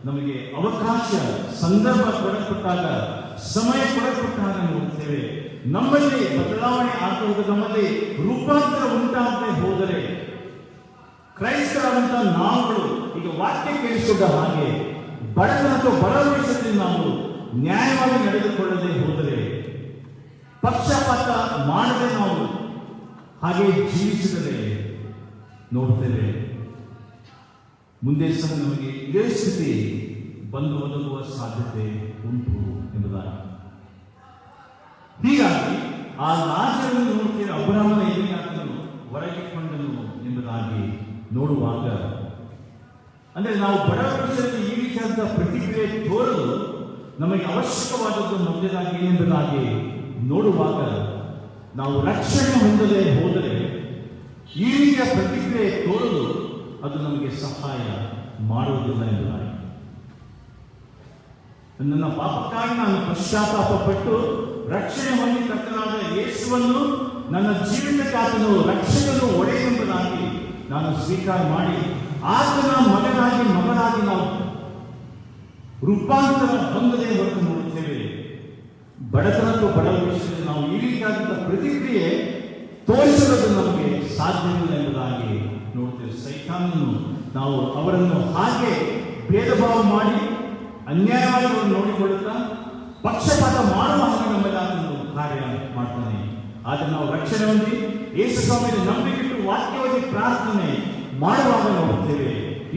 ನಮಗೆ ಅವಕಾಶ, ಸಂದರ್ಭ ಕೊಡಲ್ಪಟ್ಟಾಗ, ಸಮಯ ಕೊಡಲ್ಪಟ್ಟಾಗ ನೋಡ್ತೇವೆ, ನಮ್ಮಲ್ಲಿ ಬದಲಾವಣೆ ಆಗುವುದು, ನಮ್ಮಲ್ಲಿ ರೂಪಾಂತರ ಉಂಟಾಗದೆ ಹೋದರೆ ಕ್ರೈಸ್ತರಾದಂತಹ ನಾವುಗಳು ಈಗ ವಾಕ್ಯ ಕೇಳಿಸಿದ ಹಾಗೆ ಬಡತನ ಅಥವಾ ಬಡವರಿಸದಲ್ಲಿ ನಾವು ನ್ಯಾಯವಾಗಿ ನಡೆದುಕೊಳ್ಳದೆ ಹೋದರೆ, ಪಕ್ಷಪಾತ ಮಾಡದೆ ನಾವು ಹಾಗೆ ಜೀವಿಸಿದರೆ ನೋಡ್ತೇವೆ ಮುಂದೆ ಸಹ ನಮಗೆ ಇದೇ ಸ್ಥಿತಿ ಬಂದು ಒದಗುವ ಸಾಧ್ಯತೆ ಉಂಟು ಎಂಬುದಾಗಿ. ಹೀಗಾಗಿ ಆ ಲಾಜರನ್ನು ನೋಡ್ತೇವೆ, ಅಬ್ರಹಾಮನ ಎದುರಿಗೆ ಆತನು ಹೊರಗಿಕೊಂಡನು ಎಂಬುದಾಗಿ ನೋಡುವಾಗ, ಅಂದರೆ ನಾವು ಬಡವರ ವಿಷಯದಲ್ಲಿ ಈ ರೀತಿಯಾದ ಪ್ರತಿಕ್ರಿಯೆ ತೋರಲು ನಮಗೆ ಅವಶ್ಯಕವಾದದ್ದು ಮೊದಲಾಗಿ ಏನೆಂಬುದಾಗಿ ನೋಡುವಾಗ, ನಾವು ರಕ್ಷಣೆ ಹೊಂದದೆ ಹೋದರೆ ಈ ರೀತಿಯ ಪ್ರತಿಕ್ರಿಯೆ ತೋರಲು ಅದು ನಮಗೆ ಸಹಾಯ ಮಾಡುವುದಿಲ್ಲ ಎಂಬುದಾಗಿ. ನನ್ನ ಪಾಪಕ್ಕಾಗಿ ನಾನು ಪಶ್ಚಾತ್ತಾಪಪಟ್ಟು ರಕ್ಷಣೆ ಹೊಂದಿ ಕರ್ತನಾದ ಯೇಸುವನ್ನು ನನ್ನ ಜೀವಿತಕ್ಕೆ ಆತನು ರಕ್ಷಕನು ಒಡೆಯೆಂಬುದಾಗಿ ನಾನು ಸ್ವೀಕಾರ ಮಾಡಿ ಆತನ ಮಗನಾಗಿ ನಾವು ರೂಪಾಂತರ ಹೊಂದದೆ ಹೊರತು ನೋಡುತ್ತೇವೆ. ಬಡತನಕ್ಕೂ ಬಡವ ವಿಷಯದಲ್ಲಿ ನಾವು ಈ ರೀತಿಯಾದಂತಹ ಪ್ರತಿಕ್ರಿಯೆ ತೋರಿಸಲು ನಮಗೆ ಸಾಧ್ಯವಿಲ್ಲ ಎಂಬುದಾಗಿ ನೋಡ್ತೇವೆ. ಸೈತಾನನು ನಾವು ಅವರನ್ನು ಹಾಗೆ ಭೇದ ಭಾವ ಮಾಡಿ ಅನ್ಯಾಯವಾಗಿ ನೋಡಿಕೊಳ್ಳುತ್ತಾ ಪಕ್ಷಪಾತ ಮಾಡುವ ಹಾಗೆ ನಮ್ಮಲ್ಲಿ ಆತನು ಕಾರ್ಯ ಮಾಡ್ತಾನೆ. ಆದರೆ ನಾವು ರಕ್ಷಣೆ ಹೊಂದಿ ಯೇಸು ಸ್ವಾಮಿಯನ್ನು ನಂಬಿಕೆಟ್ಟು ವಾಕ್ಯವಾಗಿ ಪ್ರಾರ್ಥನೆ ಮಾಡುವಾಗ ನೋಡುತ್ತೇವೆ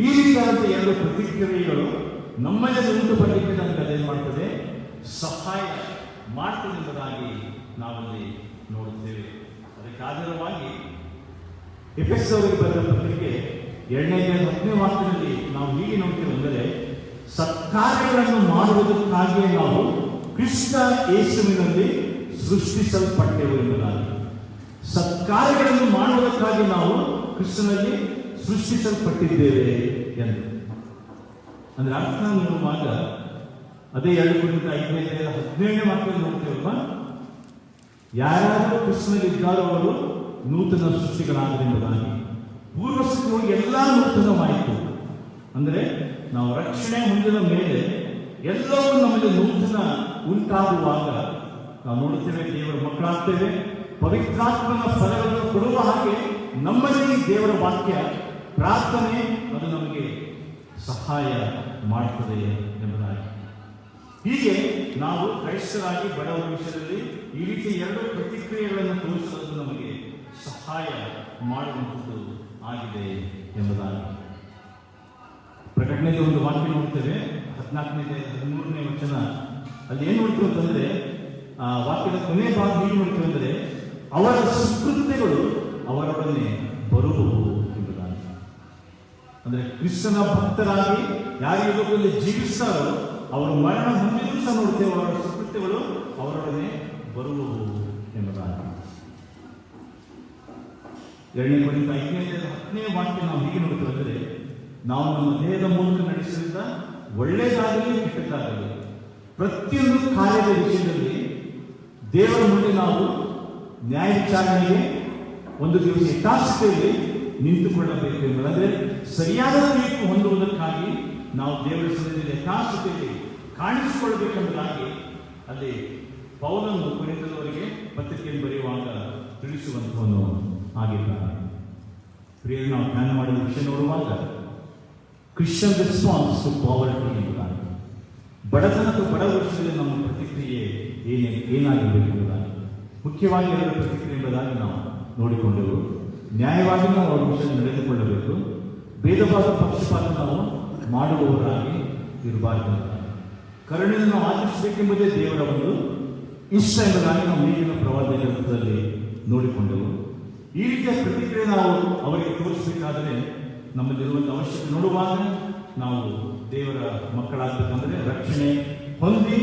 ಈ ರೀತಿಯಾದಂತಹ ಎರಡು ಪ್ರತಿಕ್ರಿಯೆಗಳು ನಮ್ಮಲ್ಲಿ ಉಂಟು ಬರಲಿಕ್ಕೆ ನಮಗೆ ಅದೇನು ಮಾಡ್ತದೆ, ಸಹಾಯ ಮಾಡ್ತದೆ ಎಂಬುದಾಗಿ ನಾವಲ್ಲಿ ನೋಡುತ್ತೇವೆ. ಅದಕ್ಕೆ ಆಧಾರವಾಗಿ ಎಫೆಸದವರಿಗೆ ಬರೆದ ಪತ್ರಿಕೆ 2:10 ವಾಕ್ಯದಲ್ಲಿ ನಾವು ಹೀಗೆ ನೋಡ್ತೇವೆ ಅಂದರೆ, ಸತ್ಕಾರ್ಯಗಳನ್ನು ಮಾಡುವುದಕ್ಕಾಗಿಯೇ ನಾವು ಕ್ರಿಸ್ತ ಯೇಸುವಿನಲ್ಲಿ ಸೃಷ್ಟಿಸಲ್ಪಟ್ಟೆವು ಎಂಬುದಾಗಿ. ಸತ್ಕಾರ್ಯಗಳನ್ನು ಮಾಡುವುದಕ್ಕಾಗಿ ನಾವು ಕ್ರಿಸ್ತನಲ್ಲಿ ಸೃಷ್ಟಿಸಲ್ಪಟ್ಟಿದ್ದೇವೆ ಎಂದು ಅಂದ್ರೆ ಅರ್ಥ ನೋಡುವಾಗ ಅದೇ 2:5-17 ವಾಕ್ಯದಲ್ಲಿ ನೋಡ್ತೇವಲ್ವಾ, ಯಾರ್ಯಾರು ಕ್ರಿಸ್ತನಲ್ಲಿ ಇದ್ದಾರೋ ಅವರು ನೂತನ ಸೃಷ್ಟಿಗಳಾದರೆ ಎಂಬುದಾಗಿ. ಪೂರ್ವಸ್ಥಿತಿ ಎಲ್ಲ ನೂತನವಾಯಿತು. ಅಂದರೆ ನಾವು ರಕ್ಷಣೆ ಹೊಂದಿದ ಮೇಲೆ ಎಲ್ಲವೂ ನಮಗೆ ನೂತನ ಉಂಟಾಗುವಾಗ ನಾವು ನೋಡುತ್ತೇವೆ, ದೇವರ ಮಕ್ಕಳಾಗ್ತೇವೆ. ಪವಿತ್ರಾತ್ಮನ ಫಲಗಳನ್ನು ಕೊಡುವ ಹಾಗೆ ನಮ್ಮಲ್ಲಿ ದೇವರ ವಾಕ್ಯ ಪ್ರಾರ್ಥನೆ ಅದು ನಮಗೆ ಸಹಾಯ ಮಾಡ್ತದೆ ಎಂಬುದಾಗಿ. ಹೀಗೆ ನಾವು ಕ್ರೈಸ್ತರಾಗಿ ಬಡವರ ವಿಷಯದಲ್ಲಿ ಈ ರೀತಿ ಎರಡು ಪ್ರತಿಕ್ರಿಯೆಗಳನ್ನು ತೋರಿಸಲು ನಮಗೆ ಸಹಾಯ ಮಾಡುವಂಥದ್ದು ಆಗಿದೆ ಎಂಬುದಾಗಿ. ಪ್ರಕಟಣೆಗೆ ಒಂದು ವಾಕ್ಯ ನೋಡ್ತೇವೆ, 14-13 ವಚನ. ಅಲ್ಲಿ ಏನು ನೋಡ್ತೀವಿ ಅಂತಂದ್ರೆ, ಆ ವಾಕ್ಯದ ಕೊನೆ ಭಾಗ ಹೀಗೆ ನೋಡ್ತೀವಿ ಅಂದರೆ, ಅವರ ಸುಕೃತ್ಯಗಳು ಅವರೊಡನೆ ಬರುವುದು ಎಂಬುದಾಗಿ. ಅಂದರೆ ಕ್ರಿಸ್ತನ ಭಕ್ತರಾಗಿ ಯಾರು ಈ ಲೋಕದಲ್ಲಿ ಜೀವಿಸ್ತಾರೋ ಅವರು ಮರಣ ಹೊಂದಿದ್ರು ಸಹ ನೋಡ್ತೇವೆ, ಅವರ ಸುಕೃತ್ಯಗಳು ಅವರೊಡನೆ ಬರುವುದು ಎಂಬುದಾಗಿ. 2 ಕೊರಿಂಥ 5:10 ವಾಕ್ಯ ನಾವು ಹೀಗೆ ನೋಡ್ತೇವೆ ಅಂದರೆ, ನಾವು ನಮ್ಮ ದೇಹದ ಮೂಲಕ ನಡೆಸಿದ ಒಳ್ಳೆಯದಾಗಲಿ ಕೆಟ್ಟದ್ದಾಗಲಿ ಪ್ರತಿಯೊಂದು ಕಾರ್ಯದ ವಿಷಯದಲ್ಲಿ ದೇವರ ಮುಂದೆ ನಾವು ನ್ಯಾಯ ವಿಚಾರಣೆಗೆ ಒಂದು ದಿವಸ ಯಥಾಸ್ಥಿತಿಯಲ್ಲಿ ನಿಂತುಕೊಳ್ಳಬೇಕು ಎಂಬುದಾದರೆ, ಸರಿಯಾದ ತೀರ್ಪು ಹೊಂದುವುದಕ್ಕಾಗಿ ನಾವು ದೇವರ ಸನ್ನಿಧಿಯಲ್ಲಿ ಯಥಾಸ್ಥಿತಿಯಲ್ಲಿ ಕಾಣಿಸಿಕೊಳ್ಳಬೇಕೆಂಬುದಾಗಿ ಅಲ್ಲಿ ಪೌಲನು ಕೊರಿಂಥದವರಿಗೆ ಪತ್ರಿಕೆಯನ್ನು ಬರೆಯುವಾಗ ತಿಳಿಸುವಂಥವನು ಆಗಿದ್ದಾನೆ. ಪ್ರಿಯರು, ನಾವು ಧ್ಯಾನ ಮಾಡಿದ ವಿಷಯ ನೋಡುವಾಗ ಕ್ರಿಶ್ಚಿಯನ್ ರೆಸ್ಪಾನ್ಸ್ ಟು ಪಾವರ್ಟಿ ಎಂಬುದಾಗಿ, ಬಡತನದ ಬಡವ ವಿಷಯದಲ್ಲಿ ನಮ್ಮ ಪ್ರತಿಕ್ರಿಯೆ ಏನಾಗಿರಬೇಕು ಎಂಬುದಾಗಿ. ಮುಖ್ಯವಾಗಿ ಎರಡು ಪ್ರತಿಕ್ರಿಯೆ ಎಂಬುದಾಗಿ ನಾವು ನೋಡಿಕೊಂಡೆವು. ನ್ಯಾಯವಾಗಿ ನಾವು ಅವರ ವಿಷಯದಲ್ಲಿ ನಡೆದುಕೊಳ್ಳಬೇಕು, ಭೇದ ಭಾವ ಪಕ್ಷಪಾತ ನಾವು ಮಾಡುವವರಾಗಿ ಇರಬಾರದು. ಕರುಣೆಯನ್ನು ನಾವು ಆಚರಿಸಬೇಕೆಂಬುದೇ ದೇವರ ಒಂದು ಇಷ್ಟ ಎಂಬುದಾಗಿ ನಾವು ಮೇಲಿನ ಪ್ರವಾದ ಗ್ರಂಥದಲ್ಲಿ ನೋಡಿಕೊಂಡೆವು. ಈ ರೀತಿಯ ಪ್ರತಿಕ್ರಿಯೆ ನಾವು ಅವರಿಗೆ ತೋರಿಸಬೇಕಾದರೆ ನಮ್ಮಲ್ಲಿರುವಂಥ ಅವಶ್ಯಕತೆ ನೋಡುವಾಗ ನಾವು ದೇವರ ಮಕ್ಕಳಾಗಬೇಕಂದ್ರೆ ರಕ್ಷಣೆ ಹೊಂದಿ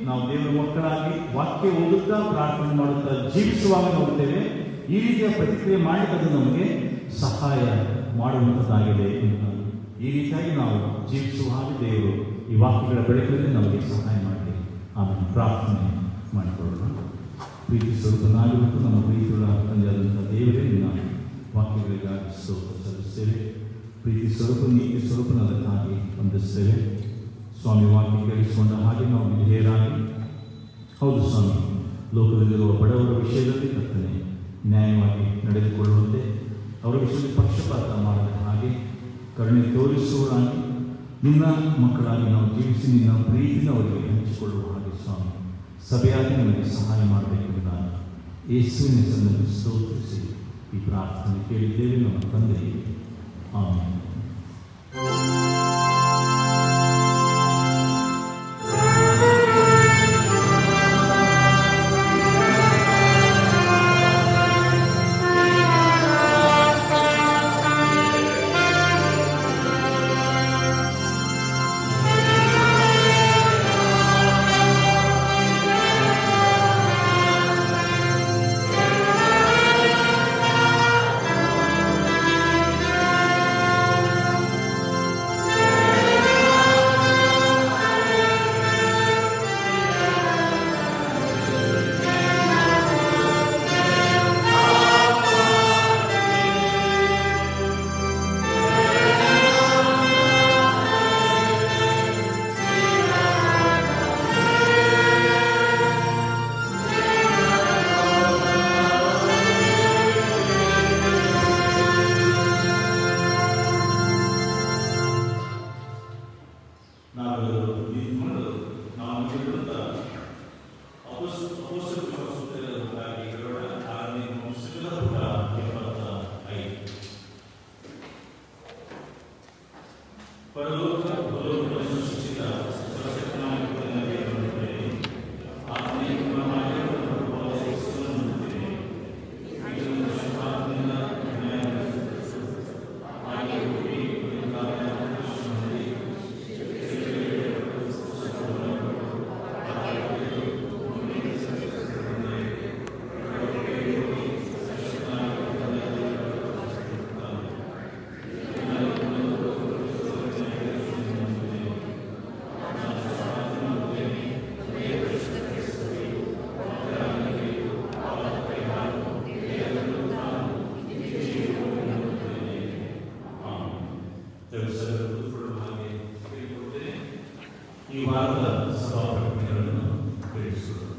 ನಾವು ದೇವರ ಮಕ್ಕಳಾಗಿ ವಾಕ್ಯ ಓದುತ್ತಾ ಪ್ರಾರ್ಥನೆ ಮಾಡುತ್ತಾ ಜೀವಿಸುವಾಗ ನೋಡ್ತೇವೆ ಈ ರೀತಿಯ ಪ್ರತಿಕ್ರಿಯೆ ಮಾಡಿ ಅದು ನಮಗೆ ಸಹಾಯ ಮಾಡುವಂಥದ್ದಾಗಿದೆ. ಈ ರೀತಿಯಾಗಿ ನಾವು ಜೀವಿಸುವ ಹಾಗೆ ದೇವರು ಈ ವಾಕ್ಯಗಳ ಬೆಳಕಿನಲ್ಲಿ ನಮಗೆ ಸಹಾಯ ಮಾಡಿ ಆಮೇಲೆ ಪ್ರಾರ್ಥನೆ ಮಾಡಿಕೊಳ್ಳೋಣ. ಪ್ರೀತಿ ಸ್ವರೂಪನಾಗಿರುವುದು ನಮ್ಮ ಪ್ರೀತಿಗಳ ತಂದೆಯಾದಂಥ ದೇವರೇ ನಿನ್ನ ವಾಕ್ಯಗಳಿಗಾಗಿ ಸ್ತೋತ್ರ ಸಲ್ಲಿಸ್ತೇವೆ. ಪ್ರೀತಿ ಸ್ವರೂಪ ನೀತಿ ಸ್ವರೂಪನದಕ್ಕಾಗಿ ವಂದಿಸ್ತೇವೆ. ಸ್ವಾಮಿ ವಾಕ್ಯ ಕೇಳಿಸಿಕೊಂಡ ಹಾಗೆ ನಾವು ವಿಧೇಯರಾಗಿ, ಹೌದು ಸ್ವಾಮಿ, ಲೋಕದಲ್ಲಿರುವ ಬಡವರ ವಿಷಯದಲ್ಲಿ ಕರ್ತನೆ ನ್ಯಾಯವಾಗಿ ನಡೆದುಕೊಳ್ಳುವಂತೆ, ಅವರ ವಿಷಯದಲ್ಲಿ ಪಕ್ಷಪಾತ ಮಾಡದ ಹಾಗೆ ಕರುಣೆ ತೋರಿಸುವರಾಗಿ ನಿನ್ನ ಮಕ್ಕಳಾಗಿ ನಾವು ಜೀವಿಸಿ ನಿನ್ನ ಪ್ರೀತಿನ ಅವರಿಗೆ ಹಂಚಿಕೊಳ್ಳುವ ಹಾಗೆ ಸ್ವಾಮಿ ಸಭೆಯಾಗಿ ನಮಗೆ ಸಹಾಯ ಮಾಡಬೇಕೆಂದು ನಾನು ಯೇಸುವಿನ ಹೆಸರಿನಲ್ಲಿ ಸ್ತೋತ್ರಿಸಿ ಈ ಪ್ರಾರ್ಥನೆ ಕೇಳಿದ್ದೇವೆ ನಮ್ಮ ತಂದೆಯೇ. ಆಮೆನ್. ಈ ವಾರದ ಸಭಾ ಪ್ರಕಟಣೆಗಳನ್ನು ತಿಳಿಸುವುದು.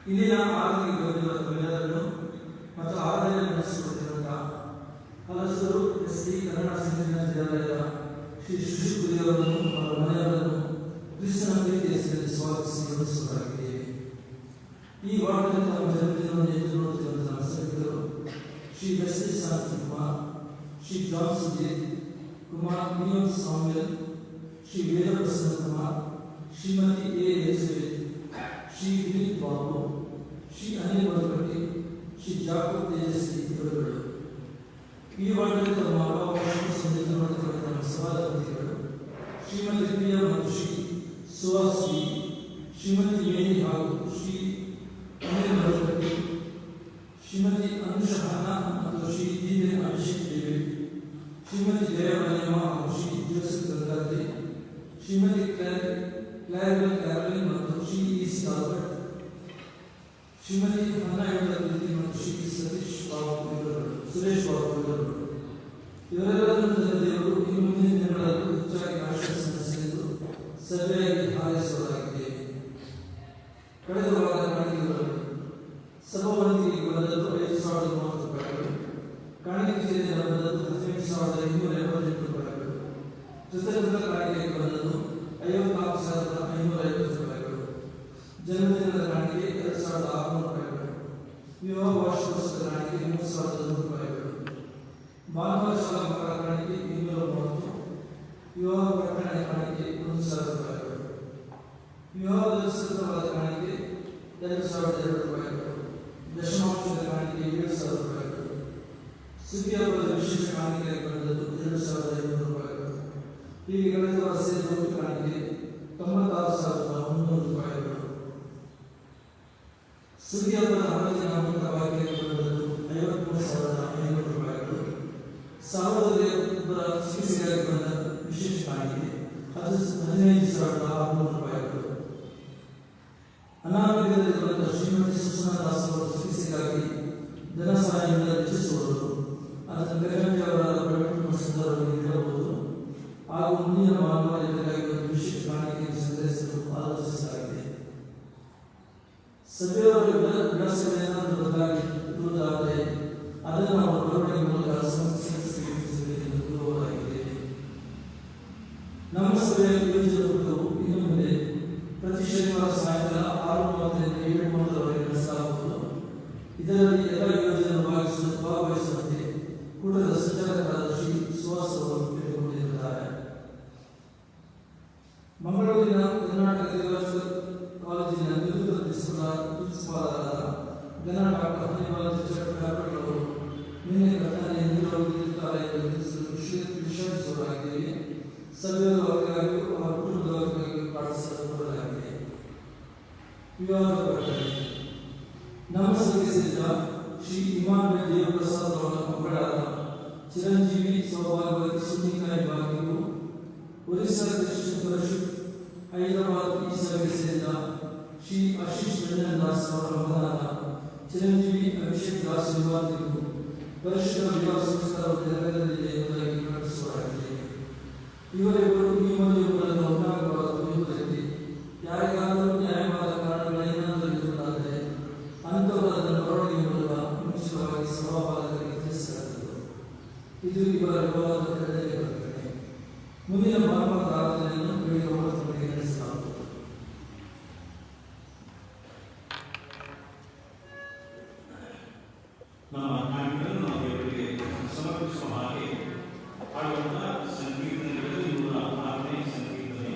ಇಂದಿನ ಆರಾಧನೆಗೆ ಬಂದಿರುವ ತಮ್ಮೆಲ್ಲರನ್ನು ಮತ್ತು ಆರಾಧನೆ ನಡೆಸಿಕೊಟ್ಟಿರುವಂತಹ ಹಲಸರು ಎಸ್.ಡಿ. ಕನ್ನಡ ಸಂಘಟನಾ ವಿದ್ಯಾಲಯದ ಶ್ರೀ ಶುಶಿಪುರಿಯವರನ್ನು ಅವರ ಮನೆಯವರನ್ನು ಕ್ರಿಸ್ತನ ಪ್ರೀತಿಯ ಹೆಸರಲ್ಲಿ ಸ್ವಾಗತಿಸಿ ವಂದಿಸುವುದಾಗಿದ್ದೇವೆ. ಈ ವಾರದಲ್ಲಿ ತಮ್ಮ ಜನ್ಮದಿನವನ್ನು ಎದುರುನೋಡುತ್ತಿರುವಂತಹ ನಮ್ಮ ಸ್ನೇಹಿತರು Shri Wesley Shanthakumar, Shri John Sujith Kumar, Neon Samuel, Shri Vedaprasanna Kumar, Shrimati A. Elizabeth, Shri Dileep Babu, Shri Anil Madhukatti, Shri Jacob Tejaswi ಇವರುಗಳು. ಈ ವಾರದಲ್ಲಿ ತಮ್ಮ ಅಭಾವವನ್ನು ಎದುರುನೋಡುತ್ತಿರುವ ನಮ್ಮ ಸಭಾಧಿಪತಿಗಳು ಶ್ರೀಮತಿ ಪ್ರಿಯಾ ಮತ್ತು ಶ್ರೀ ಸುಹಾಸ್ವಿ, ಶ್ರೀಮತಿ ಮೇರಿ ಹಾಗೂ ಶ್ರೀ ಅನಿಲ್ ಮಧುಕಟ್ಟಿ, ಶ್ರೀಮತಿ ಅನುಷಹಾನ ಮತ್ತು ಶ್ರೀ ದೀಪೇನ್ ಅಭಿಷೇಕ್ ದೇವಿ, ಶ್ರೀಮತಿ ಜಯಮಣಿಯಮ್ಮ ಹಾಗೂ ಶ್ರೀ ಜೋಸೆಫ್ ಗಂಗಾಧಿ, ಶ್ರೀಮತಿ ಕ್ಲಾರಿಬಲ್ ಕ್ಯಾರೋಲಿನ್ ಮತ್ತು ಶ್ರೀ ಇ.ಸಿ. ಆಲ್ಬರ್ಟ್, ಶ್ರೀಮತಿ ಹನ್ನಾ ಪ್ರೀತಿ ಮತ್ತು ಶ್ರೀ ಸುರೇಶ್ ಬಾಬು ಇವರೆಲ್ಲರನ್ನು ದೇವರು ಈ ಮುಂದಿನ ದಿನಗಳಲ್ಲೂ ಹೆಚ್ಚಾಗಿ ಆಶೀರ್ವದಿಸಲೆಂದು ಸಭೆಯಾಗಿ ಹಾರೈಸುವುದಾಗಿದೆ. ಕಳೆದ ವಾರದ ಕಾಣಿಕೆಗಳಲ್ಲಿ ಸಭಾವಂತಿಗೆ ಬಂದದ್ದು 5,030 ರೂಪಾಯಿಗಳು, ಕಾಣಿಕೆ ಸೇರಿದ ಬಂದದ್ದು 18,288 ರೂಪಾಯಿಗಳು, ಕೃತಜ್ಞತಾ ಕಾಣಿಕೆಗೆ ಬಂದದ್ದು 54,550 ರೂಪಾಯಿಗಳು, ಜನ್ಮದಿನದ ಕಾಣಿಕೆ 2,600 ರೂಪಾಯಿಗಳು, ವಿವಾಹ ವಾರ್ಷಿಕೋತ್ಸವದ ಕಾಣಿಕೆ 3,100 ರೂಪಾಯಿಗಳು, ಬಾಲಕ ಶಾಲಾ ಮಕ್ಕಳ ಕಾಣಿಕೆ 230, ವಿವಾಹ ಪ್ರಕಟಣೆ ಕಾಣಿಕೆ 1,000 ರೂಪಾಯಿಗಳು, ವಿವಾಹದ ವಿಸ್ತೃತವಾದ ಕಾಣಿಕೆ 2,002 ರೂಪಾಯಿಗಳು, ದಶಮಾಂಶದ ಕಾಣಿಕೆ 7,000 ರೂಪಾಯಿಗಳು, ಸುಗ್ಗಿ ಹಬ್ಬದ ವಿಶೇಷ ಕಾಣಿಕೆಯಾಗಿ ಬಂದದ್ದು 2,500 ರೂಪಾಯಿಗಳು. ಹೀಗೆ ಕಳೆದ ವರ್ಷ ಒಟ್ಟು ಕಾಣಿಕೆ 96,300 ರೂಪಾಯಿಗಳು. ಸುಗ್ಗಿ ಹಬ್ಬದ ಹಣದ ನಾಮಕ ಬಾಕಿಯಾಗಿ ಬಂದದ್ದು 53,500 ರೂಪಾಯಿಗಳು. ಸಹೋದರಿಯ ಒಬ್ಬರ ಚಿಕಿತ್ಸೆಗಾಗಿ ಬಂದ ವಿಶೇಷ ಕಾಣಿಕೆ 15,600 ರೂಪಾಯಿಗಳು. ಅನಾರೋಗ್ಯದಲ್ಲಿ ಬಂದ ಶ್ರೀಮತಿ ಸುಷ್ಮಾ ದಾಸ್ ಅವರ ಚಿಕಿತ್ಸೆಗಾಗಿ ಧನ ಸಹಾಯದಿಂದ ಹೆಚ್ಚಿಸುವುದು, ಅದನ್ನು ಅವರ ಪ್ರೈವೇಟ್ ಸಂದರ್ಭದಲ್ಲಿ ನೀಡಬಹುದು ಹಾಗೂ ಮುಂದಿನ ಭಾನುವಾರ ಇದಕ್ಕಾಗಿ ಒಂದು ವಿಶೇಷ ಕಾಣಿಕೆಯನ್ನು ಸಂಗ್ರಹಿಸಲು ಆಲೋಚಿಸಲಾಗಿದೆ. ಸಭೆಯವರ ವ್ಯವಸ್ಥೆಗಳೇನಾದರೂ ಬದಲಾಗಿರುವುದಾದರೆ ಅದನ್ನು ನಾವು ಬರವಣಿಗೆ ಮೂಲಕ ಸ್ವೀಕರಿಸಬೇಕೆಂದು ಕೋರುವುದಾಗಿದ್ದೇವೆ. ನಮ್ಮ ಸಭೆಯ ಯೋಜನೆ ವೃತ್ತವು ಇನ್ನು ಮುಂದೆ ಪ್ರತಿ ಶನಿವಾರ ಸಾಯಂಕಾಲ 6:30 ರಿಂದ 7:30 ನಡೆಸಲಾಗುವುದು. ಇದರಲ್ಲಿ ಎಲ್ಲ ಯೋಜನೆಯನ್ನು ಭಾಗವಹಿಸುವಂತೆ ಕೂಟದ ಸಂಚಾಲಕ ಕಾರ್ಯದರ್ಶಿ ಸುಹಾಸ್ ಅವರು ಕೇಳಿಕೊಂಡಿರುತ್ತಾರೆ. ಮಂಗಳೂರಿನ ಕರ್ನಾಟಕ ದೇವಸ್ಥಾನ ಕಾಲೇಜಿನ ನಿವೃತ್ತ ಪ್ರಿನ್ಸಿಪಾಲರಾದ ಗಣ ಡಾಕ್ಟರ್ ಹನಿವಾಲ್ ಕಾರ್ಪೆಟ್ ಅವರು ನಿನ್ನೆ ಘಟನೆ ನೀಡಿರುತ್ತಾರೆ ಎಂದು ವಿಷಯಿಸುವವರಾಗಿದ್ದೇವೆ. ಸಭೆಯ ವರ್ಗವಾಗಿ ಅವರ ಕುಟುಂಬದ ವರ್ಗವಾಗಿ ಪ್ರಾರ್ಥಿಸಬಹುದಾಗಿದೆ. ವಿವಾದ ಪ್ರಕಟಣೆ. ನಮ್ಮ ಸಭೆಗೆ ಸೇರಿದ ಶ್ರೀ ಇಮಾನುವೇಲ್ ದೇವಪ್ರಸಾದ್ ಅವರ ಮಕ್ಕಳಾದ ಚಿರಂಜೀವಿ ಸೌಭಾಗ್ಯವತಿ ಸುನ್ನಿಕಾಯಿ ಭಾಗ್ಯವು ಒರಿಸ್ಸಾ ಕ್ರಿಶ್ಚಿಯನ್ ಫೆಲೋಶಿಪ್ ಹೈದರಾಬಾದ್ ಈ ಸಭೆಗೆ ಸೇರಿದ ಶ್ರೀ ಆಶೀಶ್ ರಂಜನ್ ದಾಸ್ ಅವರ ಮಗನಾದ ಚಿರಂಜೀವಿ ಅಭಿಷೇಕ್ ದಾಸ್ ವಿವಾದಿಗೂ ಪರಿಶುದ್ಧ ವಿವಾಹ ಸಂಸ್ಕಾರವು ನೆರವೇರಲಿದೆ ಎಂಬುದಾಗಿ ಪ್ರಕಟಿಸುವವರಾಗಿದೆ. ಇವರಿಬ್ಬರು ಈ ಮದುವೆ ಮೂಲಕ ಉನ್ನಾಗವಾಗುವುದರಲ್ಲಿ ಯಾರಿಗಾದರೂ ನ್ಯಾಯವಾದ ಕಾರಣಗಳೇನಾದರೂ ಇರುವುದಾದರೆ ಅಂಥವರು ಅದನ್ನು ಬರವಣಿಗೆ ಮೂಲಕ ಮುಂಚಿತವಾಗಿ ಸಭಾಪಾಲಕರಿಗೆ ತಿಳಿಸಲಾಗುವುದು. ಇದು ಇವರ ವಿವಾಹದ ಎರಡನೇ ಪ್ರಕಟಣೆ. ಮುಂದಿನ ಭಾನುವಾರದ ಆರಾಧನೆಯನ್ನು ಬೆಳಿಗ್ಗೆ 9 ಗಂಟೆಗೆ ನಡೆಸಲಾಗುವುದು. ನಮ್ಮ ಕಾಣಿಕೆಗಳನ್ನು ನಾವು ದೇವರಿಗೆ ಸಮರ್ಪಿಸುವ ಹಾಗೆ ಹಾಡುವಂತಹ ಸಂಕೀರ್ತನೆಗಳು 106ನೇ ಸಂಕೀರ್ತನೆ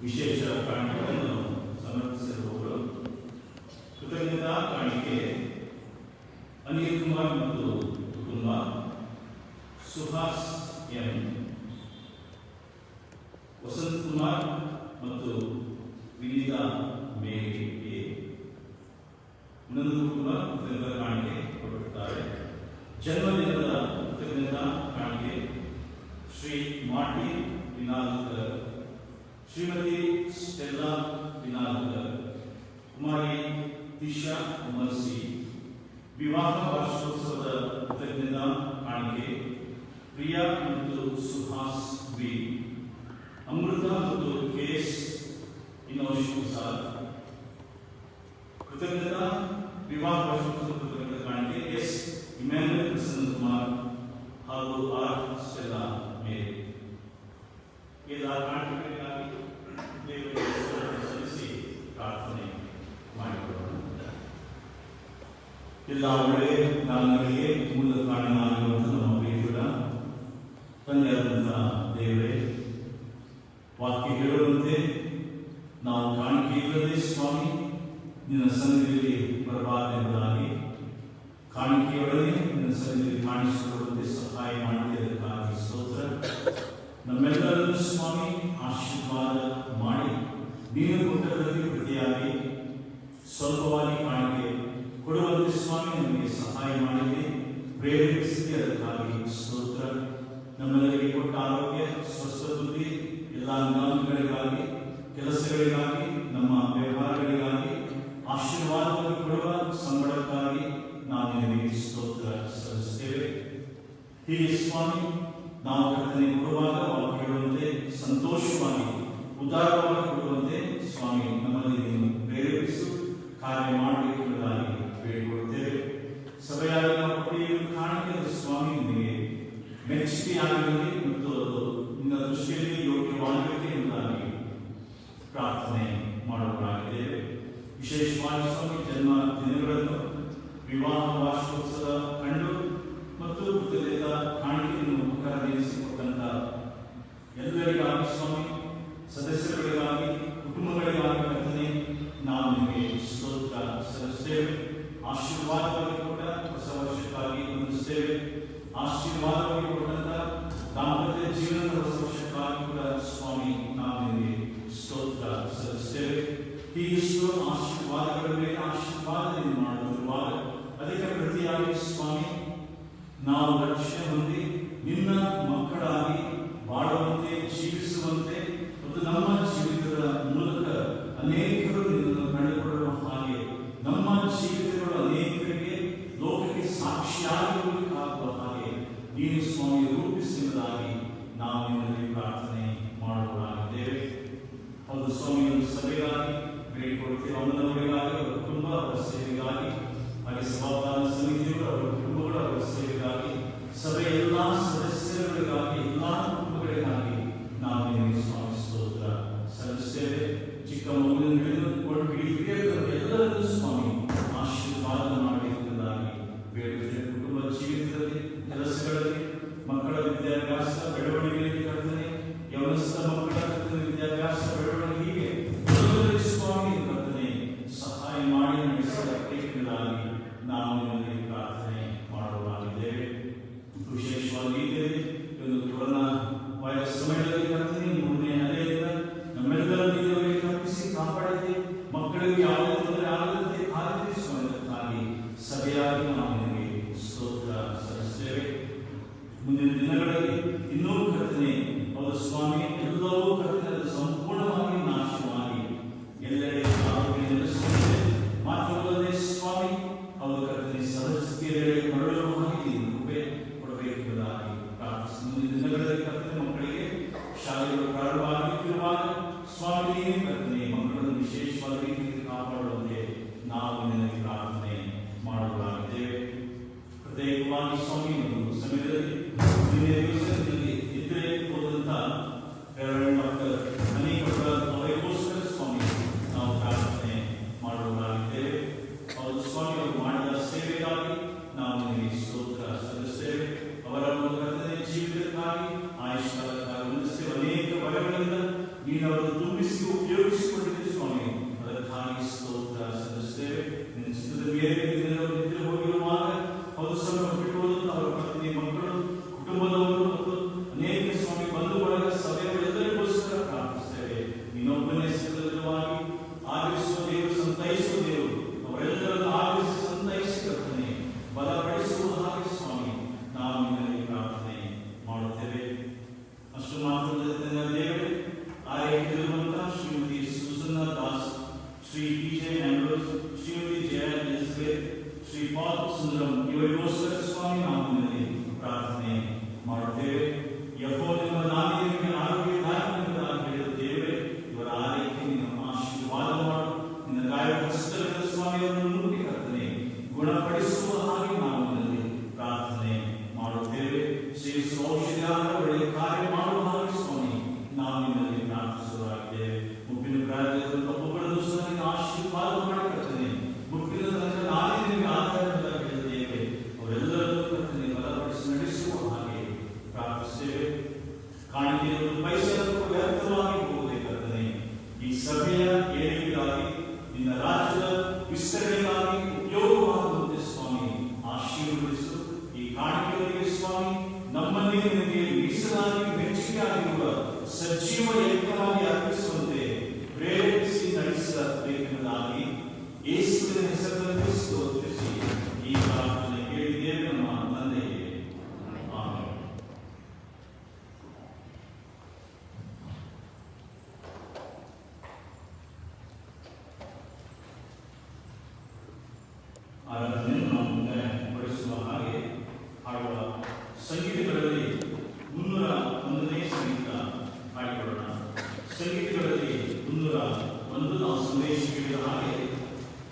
ವಿಶೇಷ ಕಾಣಿಕೆಗಳನ್ನು ಸಮರ್ಪಿಸಿರುವವರು. ಕೃತಜ್ಞತಾ ಕಾಣಿಕೆ ಅನಿಲ್ ಕುಮಾರ್ ಮತ್ತು ಕುಟುಂಬ, ಸುಹಾಸ್ ಎಂ, ವಸಂತ್ ಕುಮಾರ್ ಮತ್ತು ವಿನೀತಾ ಮೇಘೆ ಎ. ಇನ್ನೊಂದು ಕುಟುಂಬ ಕೃತಜ್ಞತಾ ಕಾಣಿಕೆ ಕೊಟ್ಟಿರುತ್ತಾರೆ. ಜನ್ಮದಿನದ ಕೃತಜ್ಞತಾ ಕಾಣಿಕೆ ಶ್ರೀ ಮಾರ್ಟಿನ್ ವಿನಾಲ್ಕರ್, ಶ್ರೀಮತಿ ಸ್ಟೆಲ್ಲಾ ವಿನಾಲ್ಕರ್, ಕುಮಾರಿ ದಿಶಾ ಉಮರ್ಸಿ. ವಿವಾಹ ವಾರ್ಷಿಕೋತ್ಸವದ ಕೃತಜ್ಞತಾ ಕಾಣಿಕೆ ಪ್ರಿಯಾ ಮತ್ತು ಸುಹಾಸ್ ಬಿ, ಅಮೃತ ಮತ್ತು ಕೆಎಸ್ ಇನೋಶ್ ಪ್ರಸಾದ್. ಕೃತಜ್ಞತಾ ವಿವಾಹ ವಾರ್ಷಿಕೋತ್ಸವ ಕೃತಜ್ಞತಾ ಕಾಣಿಕೆ ಎಸ್ ಇಮ್ಯಾನ್ಯುಯಲ್ ಪ್ರಸನ್ನ ಕುಮಾರ್ ಹಾಗೂ ಆರ್ ಸ್ಟೆಲ್ಲಾ ಮೇರೆ. ಎಲ್ಲ ಕಾಣಿಕೆಗಳಿಗಾಗಿ ದೇವರಿಗೆ ಸಲ್ಲಿಸಿ ಪ್ರಾರ್ಥನೆ ಮಾಡಿಕೊಳ್ಳೋಣ. ಎಲ್ಲ ಒಳ್ಳೆಯ ಜ್ಞಾನಗಳಿಗೆ ಮೂಲ ಕಾರಣವಾಗಿರುವಂತಹ ನಮ್ಮ ಪ್ರಿಯರ ತಂದೆಯಾದಂತಹ ದೇವರೇ, ವಾಕ್ಯ ಹೇಳುವಂತೆ ನಾವು ಕಾಣಿಕೆ ಇಲ್ಲದೆ ಸ್ವಾಮಿ ನಿನ್ನ ಸನ್ನಿಧಿಯಲ್ಲಿ ಬರಬಾರದೆಂಬುದಾಗಿ ಕಾಣಿಕೆಯೊಡನೆ ನಿನ್ನ ಸನ್ನಿಧಿಯಲ್ಲಿ ಕಾಣಿಸಿಕೊಳ್ಳುವಂತೆ ಸಹಾಯ ಮಾಡಿದ್ದಕ್ಕಾಗಿ ಸ್ತೋತ್ರ. ನಮ್ಮೆಲ್ಲರನ್ನು ಸ್ವಾಮಿ ಆಶೀರ್ವಾದ ಮಾಡಿ ನೀನು ಕೊಟ್ಟದಕ್ಕೆ ಪ್ರತಿಯಾಗಿ ಸ್ವಲ್ಪವಾಗಿ ಕಾಣಿಕೆ ಕೊಡುವಂತೆ ಸ್ವಾಮಿ ನಮಗೆ ಸಹಾಯ ಮಾಡಿದೆ, ಪ್ರೇರೇಪಿಸಿದೆ. ಅದಕ್ಕಾಗಿ ಸ್ತೋತ್ರ. ನಮ್ಮೆಲ್ಲರಿಗೆ ಕೊಟ್ಟ ಆರೋಗ್ಯ, ಸ್ವಸ್ಥ ಬುದ್ಧಿ, ಎಲ್ಲ ಅಂಗಾಂಗಗಳಿಗಾಗಿ, ಕೆಲಸಗಳಿಗಾಗಿ, ನಮ್ಮ ವ್ಯವಹಾರಗಳಿಗಾಗಿ, ಆಶೀರ್ವಾದವನ್ನು ಕೊಡುವ ಸಂಬಳಕ್ಕಾಗಿ ನಾವು ನಿಮಗೆ ಸ್ತೋತ್ರ ಸಲ್ಲಿಸುತ್ತೇವೆ. ಹೀಗೆ ಸ್ವಾಮಿ ನಾವು ಕರ್ತನೆ ಕೊಡುವಾಗ ವಾಕ್ಯ ಹೇಳುವಂತೆ ಸಂತೋಷವಾಗಿ ಉದಾರವಾಗಿ ಕೊಡುವಂತೆ ಸ್ವಾಮಿ ನಮ್ಮಲ್ಲಿ ನೀನು ಪ್ರೇರೇಪಿಸು, ಕಾರ್ಯ ಮಾಡಬೇಕೆಂಬುದಾಗಿ ಬೇಡಿಕೊಳ್ಳುತ್ತೇವೆ. ಸಭೆಯಾಗಿ ನಾವು ಕೊಟ್ಟಿರುವ ಕಾಣಿಕೆ ಸ್ವಾಮಿ ನಿಮಗೆ ಮೆಚ್ಚುಗೆಯಾಗಲಿ ಮತ್ತು ಅದು ನಿನ್ನ ದೃಷ್ಟಿಯಲ್ಲಿ ಯೋಗ್ಯವಾಗಲಿ ಎಂಬುದಾಗಿ ಪ್ರಾರ್ಥನೆ ಮಾಡುವರಾಗಿದ್ದೇವೆ. ವಿಶೇಷವಾಗಿ ಸ್ವಾಮಿ ಜನ್ಮ ದಿನಗಳನ್ನು, ವಿವಾಹ ವಾರ್ಷಿಕೋತ್ಸವ ಕಂಡು ಮತ್ತು ಕೃತಜ್ಞತಾ ಕಾಣಿಕೆಯನ್ನು ಕರೆದಿರಿಸಿಕೊಟ್ಟಂತ ಎಲ್ಲರಿಗಾಗಿ ಸ್ವಾಮಿ, ಸದಸ್ಯರುಗಳಿಗಾಗಿ, ಕುಟುಂಬಗಳಿಗಾಗಿ ಕರ್ತನೆ ನಾವು ನಿಮಗೆ ಸ್ತೋತ್ರ ಸಲ್ಲಿಸುತ್ತೇವೆ. ಆಶೀರ್ವಾದವಾಗಿ ಕೊಟ್ಟ ಹೊಸ ವರ್ಷಕ್ಕಾಗಿ ವಂದಿಸುತ್ತೇವೆ. ಆಶೀರ್ವಾದವಾಗಿ ಕೊಟ್ಟಂತ ದಾಂಪತ್ಯ ಜೀವನದ ಹೊಸ ವರ್ಷಕ್ಕಾಗಿ ಕೂಡ ಸ್ವಾಮಿ ನಾವು ನಿಮಗೆ ಸ್ತೋತ್ರ ಸಲ್ಲಿಸುತ್ತೇವೆ. ಹೀಗಿಷ್ಟು ಆಶೀರ್ವಾದಗಳ ಮೇಲೆ ಆಶೀರ್ವಾದ ಮಾಡುತ್ತಿರುವಾಗ ಅದಕ್ಕೆ ಪ್ರತಿಯಾಗಿ ಸ್ವಾಮಿ ನಾವು ರಕ್ಷಣೆ ಹೊಂದಿ ನಿನ್ನ ಮಕ್ಕಳಾಗಿ ಬಾಳುವಂತೆ, ಜೀವಿಸುವಂತೆ ಮತ್ತು ನಮ್ಮ ಜೀವಿತದ ಮೂಲಕ ಅನೇಕರು ನಿನ್ನನ್ನು ಕಂಡುಕೊಳ್ಳುವ ಹಾಗೆ ನಮ್ಮ ಜೀವಿತಗಳು ಅನೇಕರಿಗೆ ಲೋಕಕ್ಕೆ ಸಾಕ್ಷಿಯಾಗುವ ಹಾಗೆ ನೀನು ಸ್ವಾಮಿ ರೂಪಿಸುವುದಾಗಿ ನಾವು ನಿನ್ನಲ್ಲಿ ಪ್ರಾರ್ಥನೆ ಮಾಡುವರಾಗಿದ್ದೇವೆ. ಹೌದು ಸ್ವಾಮಿ, ಒಂದು ಸಭೆಗಾಗಿ ಬೇಡಿಕೊಳ್ಳುತ್ತೇವೆ. ಅವನವರಿಗಾಗಿ, ಅವರ ಕುಟುಂಬ, ಅವರ ಸೇವೆಗಾಗಿ, ಹಾಗೆ ಸಭಾಪಾಲ ಸಮಿತಿಯವರು, ಅವರ ಕುಟುಂಬಗಳು, ಅವರ ಸೇವೆಗಾಗಿ, ಸಭೆಯ ಎಲ್ಲಾ ಸದಸ್ಯರುಗಳಿಗಾಗಿ, ಎಲ್ಲಾ ಕುಟುಂಬಗಳಿಗಾಗಿ ನಾವು ನಿಮಗೆ ಸ್ವಾಮಿ ಸ್ತೋತ್ರ ಸಲ್ಲಿಸುತ್ತೇವೆ. ಚಿಕ್ಕ ಮಗುವಿನ ಹಿಡಿದುಕೊಂಡು ಎಲ್ಲರನ್ನೂ ಸ್ವಾಮಿ ಆಶೀರ್ವಾದ ಮಾಡಬೇಕೆಂಬುದಾಗಿ ಬೇಡುತ್ತೇವೆ. ಕುಟುಂಬ ಜೀವಿತದಲ್ಲಿ, ಕೆಲಸಗಳಲ್ಲಿ, ಮಕ್ಕಳ ವಿದ್ಯಾಭ್ಯಾಸ ಬೆಳವಣಿಗೆಯಲ್ಲಿ ಕರ್ತನೆ, ಯವನಸ್ಥ ಮಕ್ಕಳ ವಿದ್ಯಾಭ್ಯಾಸ ಬೆಳವಣಿಗೆಗೆ ಸ್ವಾಮಿ ಕರ್ತನೆ ಸಹಾಯ ಮಾಡಿ ನಡೆಸಬೇಕೆಂಬುದಾಗಿ ನಾವು ನಿಮ್ಮಲ್ಲಿ ಪ್ರಾರ್ಥನೆ ಮಾಡುವರಾಗಿದ್ದೇವೆ. ವಿಶೇಷವಾಗಿ ಒಂದು ಕೊರೋನಾ ವೈರಸ್ ಸಮಯದಲ್ಲಿ ಕರ್ತನೆ ಮೂರನೇ ಅಲೆಯಿಂದ ನಮ್ಮೆಲ್ಲರನ್ನು ತಪ್ಪಿಸಿ ಕಾಪಾಡಿದೆ. ಮಕ್ಕಳಿಗೆ ಯಾವುದೇ ತೊಂದರೆ ಆಗದಂತೆ ಕಾದಿರಿಸುವುದಕ್ಕಾಗಿ ಸಭೆಯಾಗಿ ನಾವು ನಿಮಗೆ ಸ್ತೋತ್ರ ಸಲ್ಲಿಸುತ್ತೇವೆ. ಮುಂದಿನ ದಿನಗಳಲ್ಲಿ ಇನ್ನೂ ಕರ್ತನೆ ಅವರ ಸ್ವಾಮಿ ಎಲ್ಲವೂ ಕರ್ತನೆ ಸಂಪೂರ್ಣವಾಗಿ ನಾಶವಾಗಿ ಎಲ್ಲೆಡೆ ಆರೋಗ್ಯ ನೆಲೆಸುತ್ತದೆ. ಮಾತ್ರವಲ್ಲದೆ ಸ್ವಾಮಿ ಅವರ ಕರ್ತನೆ ಸಹಜತೆಯಲ್ಲಿ ಮರಳುವ ಹಾಗೆ ಕೃಪೆ ಕೊಡಬೇಕೆಂಬುದಾಗಿ ಪ್ರಾರ್ಥಿಸಿ. ಮುಂದಿನ ದಿನಗಳಲ್ಲಿ ಕರ್ತನೆ ಮಕ್ಕಳಿಗೆ ಶಾಲೆಗಳು ಪ್ರಾರಂಭವಾಗುತ್ತಿರುವಾಗ ಸ್ವಾಮಿ ಕರ್ತನೆ ಮಕ್ಕಳನ್ನು ವಿಶೇಷವಾದ ರೀತಿಯಲ್ಲಿ ಕಾಪಾಡುವಂತೆ ನಾವು ನಿನ್ನಲ್ಲಿ ಪ್ರಾರ್ಥನೆ ಮಾಡುವರಾಗಿದ್ದೇವೆ. ಪ್ರತ್ಯೇಕವಾಗಿ ಸ್ವಾಮಿ ಒಂದು ಸಮಯದಲ್ಲಿ ದಿವಸದಲ್ಲಿ ಇದ್ರೆ ಹೋದಂತ ಡಾಕ್ಟರ್ ಅವರಿಗೋಸ್ಕರ ಸ್ವಾಮಿ ನಾವು ಪ್ರಾರ್ಥನೆ ಮಾಡುವರಾಗಿದ್ದೇವೆ. ಅವರು ಸ್ವಾಮಿ ಅವರು ಮಾಡಿದ ಸೇವೆಗಾಗಿ ನಾವು ನಿಮಗೆ ಸ್ತೋತ್ರ ಸಲ್ಲಿಸುತ್ತೇವೆ. ಅವರ ಒಂದು ಜೀವಿತಕ್ಕಾಗಿ, ಆಯುಷ್ಕಾಲಕ್ಕಾಗಿ ವಂದಿಸುತ್ತೇವೆ. ಅನೇಕ ವರಗಳಿಂದ ನೀನು ಅವರನ್ನು ತುಂಬಿಸಿ ಉಪಯೋಗಿಸಿಕೊಂಡಿದ್ದೆ ಸ್ವಾಮಿ. ಅದಕ್ಕಾಗಿ ಸ್ತೋತ್ರ ಸಲ್ಲಿಸುತ್ತೇವೆ. ನಿನ್ನ ಚಿತ್ತದ ಮೇರೆಗೆ ನಿದ್ರೆ ಹೋಗಿರುವಾಗ ಹೊಲಸನ್ನು ಬಿಟ್ಟು ಅವರ ಪತ್ನಿ, ಮಕ್ಕಳು, ಕುಟುಂಬದವರು ಮತ್ತು ಅನೇಕ ಸ್ವಾಮಿ ಬಂಧು ಬಳಗ ಸಭೆಗಳೆಲ್ಲರಿಗೋಸ್ಕರ ಪ್ರಾರ್ಥಿಸುತ್ತೇವೆ. ನೀನೊಬ್ಬನೇ ಸಿದ್ಧವಾಗಿ ಆರಿಸುವ ದೇವರು, ಸಂತೈಸುವ ದೇವರು, ಅವರೆಲ್ಲರನ್ನು ಆರಿಸಿ ಸಂತೈಸಿ ಕರ್ತನೆ ಬಲಪಡಿಸುವ ಹಾಗೆ ಸ್ವಾಮಿ ನಾವು ನಿನ್ನಲ್ಲಿ ಪ್ರಾರ್ಥನೆ ಮಾಡುತ್ತೇವೆ. ಅಷ್ಟು ಮಾತ್ರವಲ್ಲದೆ ದೇವರೇ, ಆಯ್ಕೆಯಿರುವಂತಹ ಶ್ರೀಮತಿ ಸುಸನ್ನ ದಾಸ್, ಶ್ರೀ ಟಿ.ಜೆ. ಆಂಬ್ರೋಸ್, ಶ್ರೀಮತಿ ಜಯ ಎಲಿಸಬೆತ್, ಶ್ರೀ ಪಾಲ್ ಸುಂದರಂ ಇವರಿಗೋಸ್ಕರ ಸ್ವಾಮಿ ನಾವು ನಿನ್ನಲ್ಲಿ ಪ್ರಾರ್ಥನೆ ಮಾಡುತ್ತೇವೆ. ಯೆಹೋವನ ನಾಮಕ್ಕೆ ಆರೋಗ್ಯದಾಯಕವೆಂಬುದಾಗಿ ಹೇಳಿದ ದೇವರೇ, ಇವರ ಆರೈಕೆ ನಿನ್ನ ಆಶೀರ್ವಾದ ಮಾಡು. ನಿನ್ನ ಗಾಯದ ಹಸ್ತದ ಸ್ವಾಮಿಯನ್ನು ಮುಟ್ಟಿ ಕರ್ತನೆ ಗುಣಪಡಿಸುವ ಹಾಗೆ ನಾವು ನಿನ್ನಲ್ಲಿ ಪ್ರಾರ್ಥನೆ ಮಾಡುತ್ತೇವೆ. ಶ್ರೇಷ್ಠ ಔಷಧಿಯಾದ ಒಳ್ಳೆಯ ಕಾರ್ಯ ಮಾಡುವ ಹಾಗೆ ಸ್ವಾಮಿ ನಾವು ನಿನ್ನಲ್ಲಿ ಪ್ರಾರ್ಥಿಸುವುದಾಗಿದ್ದೇವೆ. ಮುಪ್ಪಿನ ಪ್ರಾಯದಲ್ಲಿ ಒಬ್ಬೊಬ್ಬರನ್ನು ಸಹ ನಿನ್ನ ಆಶೀರ್ವಾದ ಮಾಡಿ ಕರ್ತನೆ ಮುಪ್ಪಿನ ತನಕ ನಾನೇ ನಿಮಗೆ ಆಧಾರವಾಗಿ ಹೇಳಿದ್ದೇವೆ. ಅವರೆಲ್ಲರನ್ನೂ ಕರ್ತನೆ ಬಲಪಡಿಸಿ ನಡೆಸುವ ಹಾಗೆ ಪ್ರಾರ್ಥಿಸುತ್ತೇವೆ. ಕಾಣಿಕೆಯನ್ನು ಪೈಸೆಯನ್ನು ವ್ಯರ್ಥವಾಗಿ ಹೋಗದೆ ಕರ್ತನೆ ಈ ಸಭೆಯ ಏಳಿಗೆಗಾಗಿ, ನಿನ್ನ ರಾಜ್ಯದ ವಿಸ್ತರಣೆಗಾಗಿ ಉಪಯೋಗವಾಗುವಂತೆ ಸ್ವಾಮಿ ಆಶೀರ್ವದಿಸು. ಈ ಕಾಣಿಕೆಯೊಂದಿಗೆ ಸ್ವಾಮಿ ನಮ್ಮನ್ನೇ ನಿನಗೆ ಮೀಸಲಾಗಿ ಮೆಚ್ಚುಗೆಯಾಗಿರುವ ಸಜೀವ ಯಜ್ಞವಾಗಿ ಅರ್ಪಿಸುವಂತೆ ಪ್ರೇರೇಪಿಸಿ ನಡೆಸಬೇಕೆಂಬುದಾಗಿ ಯೇಸುವಿನ ಹೆಸರಿನಲ್ಲಿ ಸ್ತೋತ್ರಿಸಿ ಈ ಪ್ರಾರ್ಥನೆ ಕೇಳಿದ್ದೇವೆ ನಮ್ಮ ತಂದೆಯೇ. ಆಮೆನ್. ಆರಾಧನೆಯನ್ನು ನಾವು ಮುಂದುವರಿಸುವ ಹಾಗೆ ಹಾಡುವ ಸಂಗೀತಗಳಲ್ಲಿ 301ನೇ ಸಂಗೀತ ಹಾಡಿಕೊಳ್ಳೋಣ. ಸಂಗೀತಗಳಲ್ಲಿ 301 ನಾವು ಸಂದೇಶ ಕೇಳಿದ ಹಾಗೆ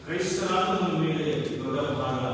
ಕ್ರೈಸ್ತರಾದ ನಮ್ಮ ಮೇಲೆ ದೊಡ್ಡ ಭಾರ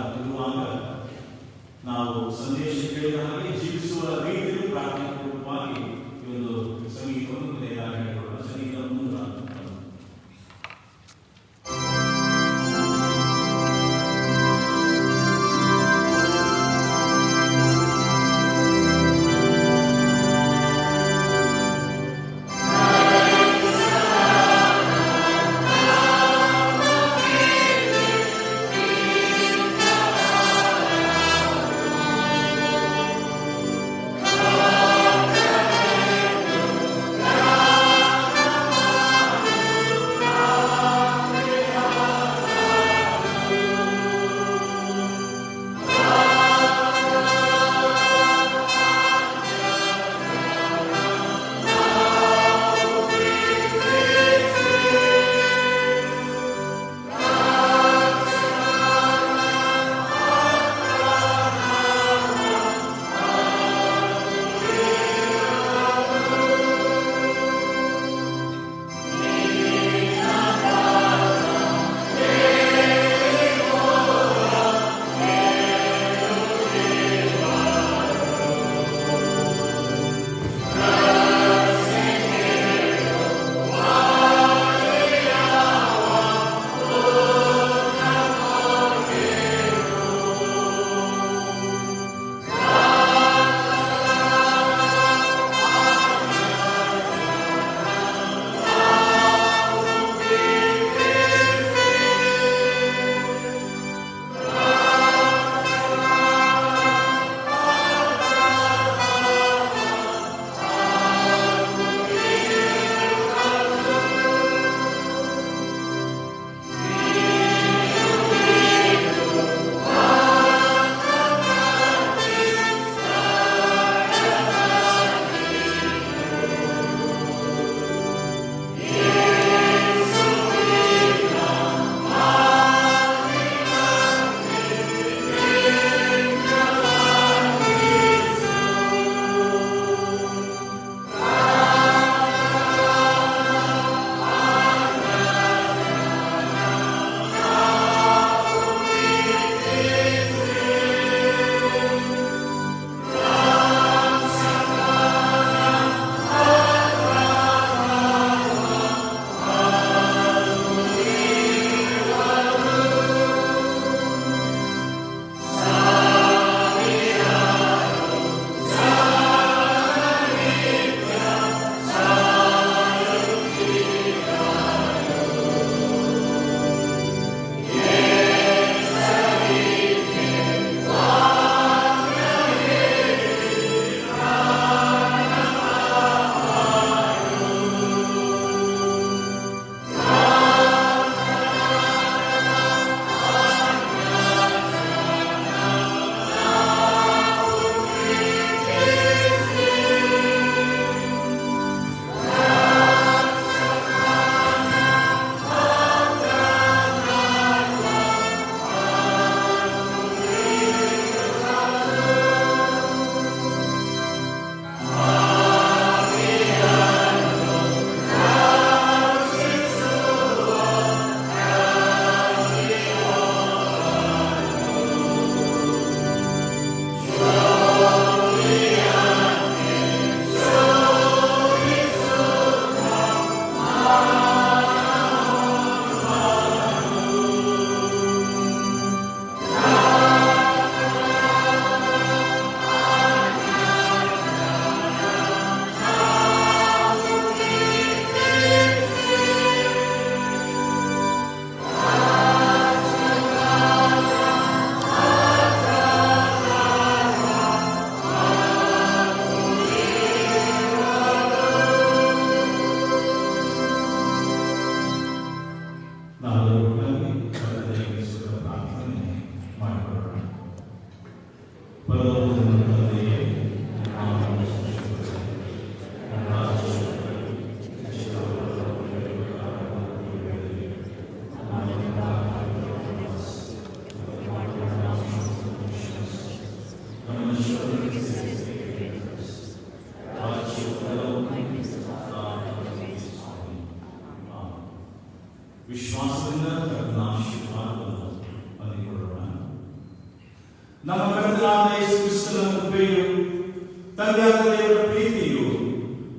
ತಂದೆಯಾದ ದೇವರ ಪ್ರೀತಿಯು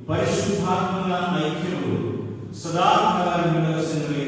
ಪರಿಶುದ್ಧಾತ್ಮನ ಐಕ್ಯವು ಸದಾಕಾಲ ನಿಮ್ಮೆಲ್ಲರ ಸಂಗಡ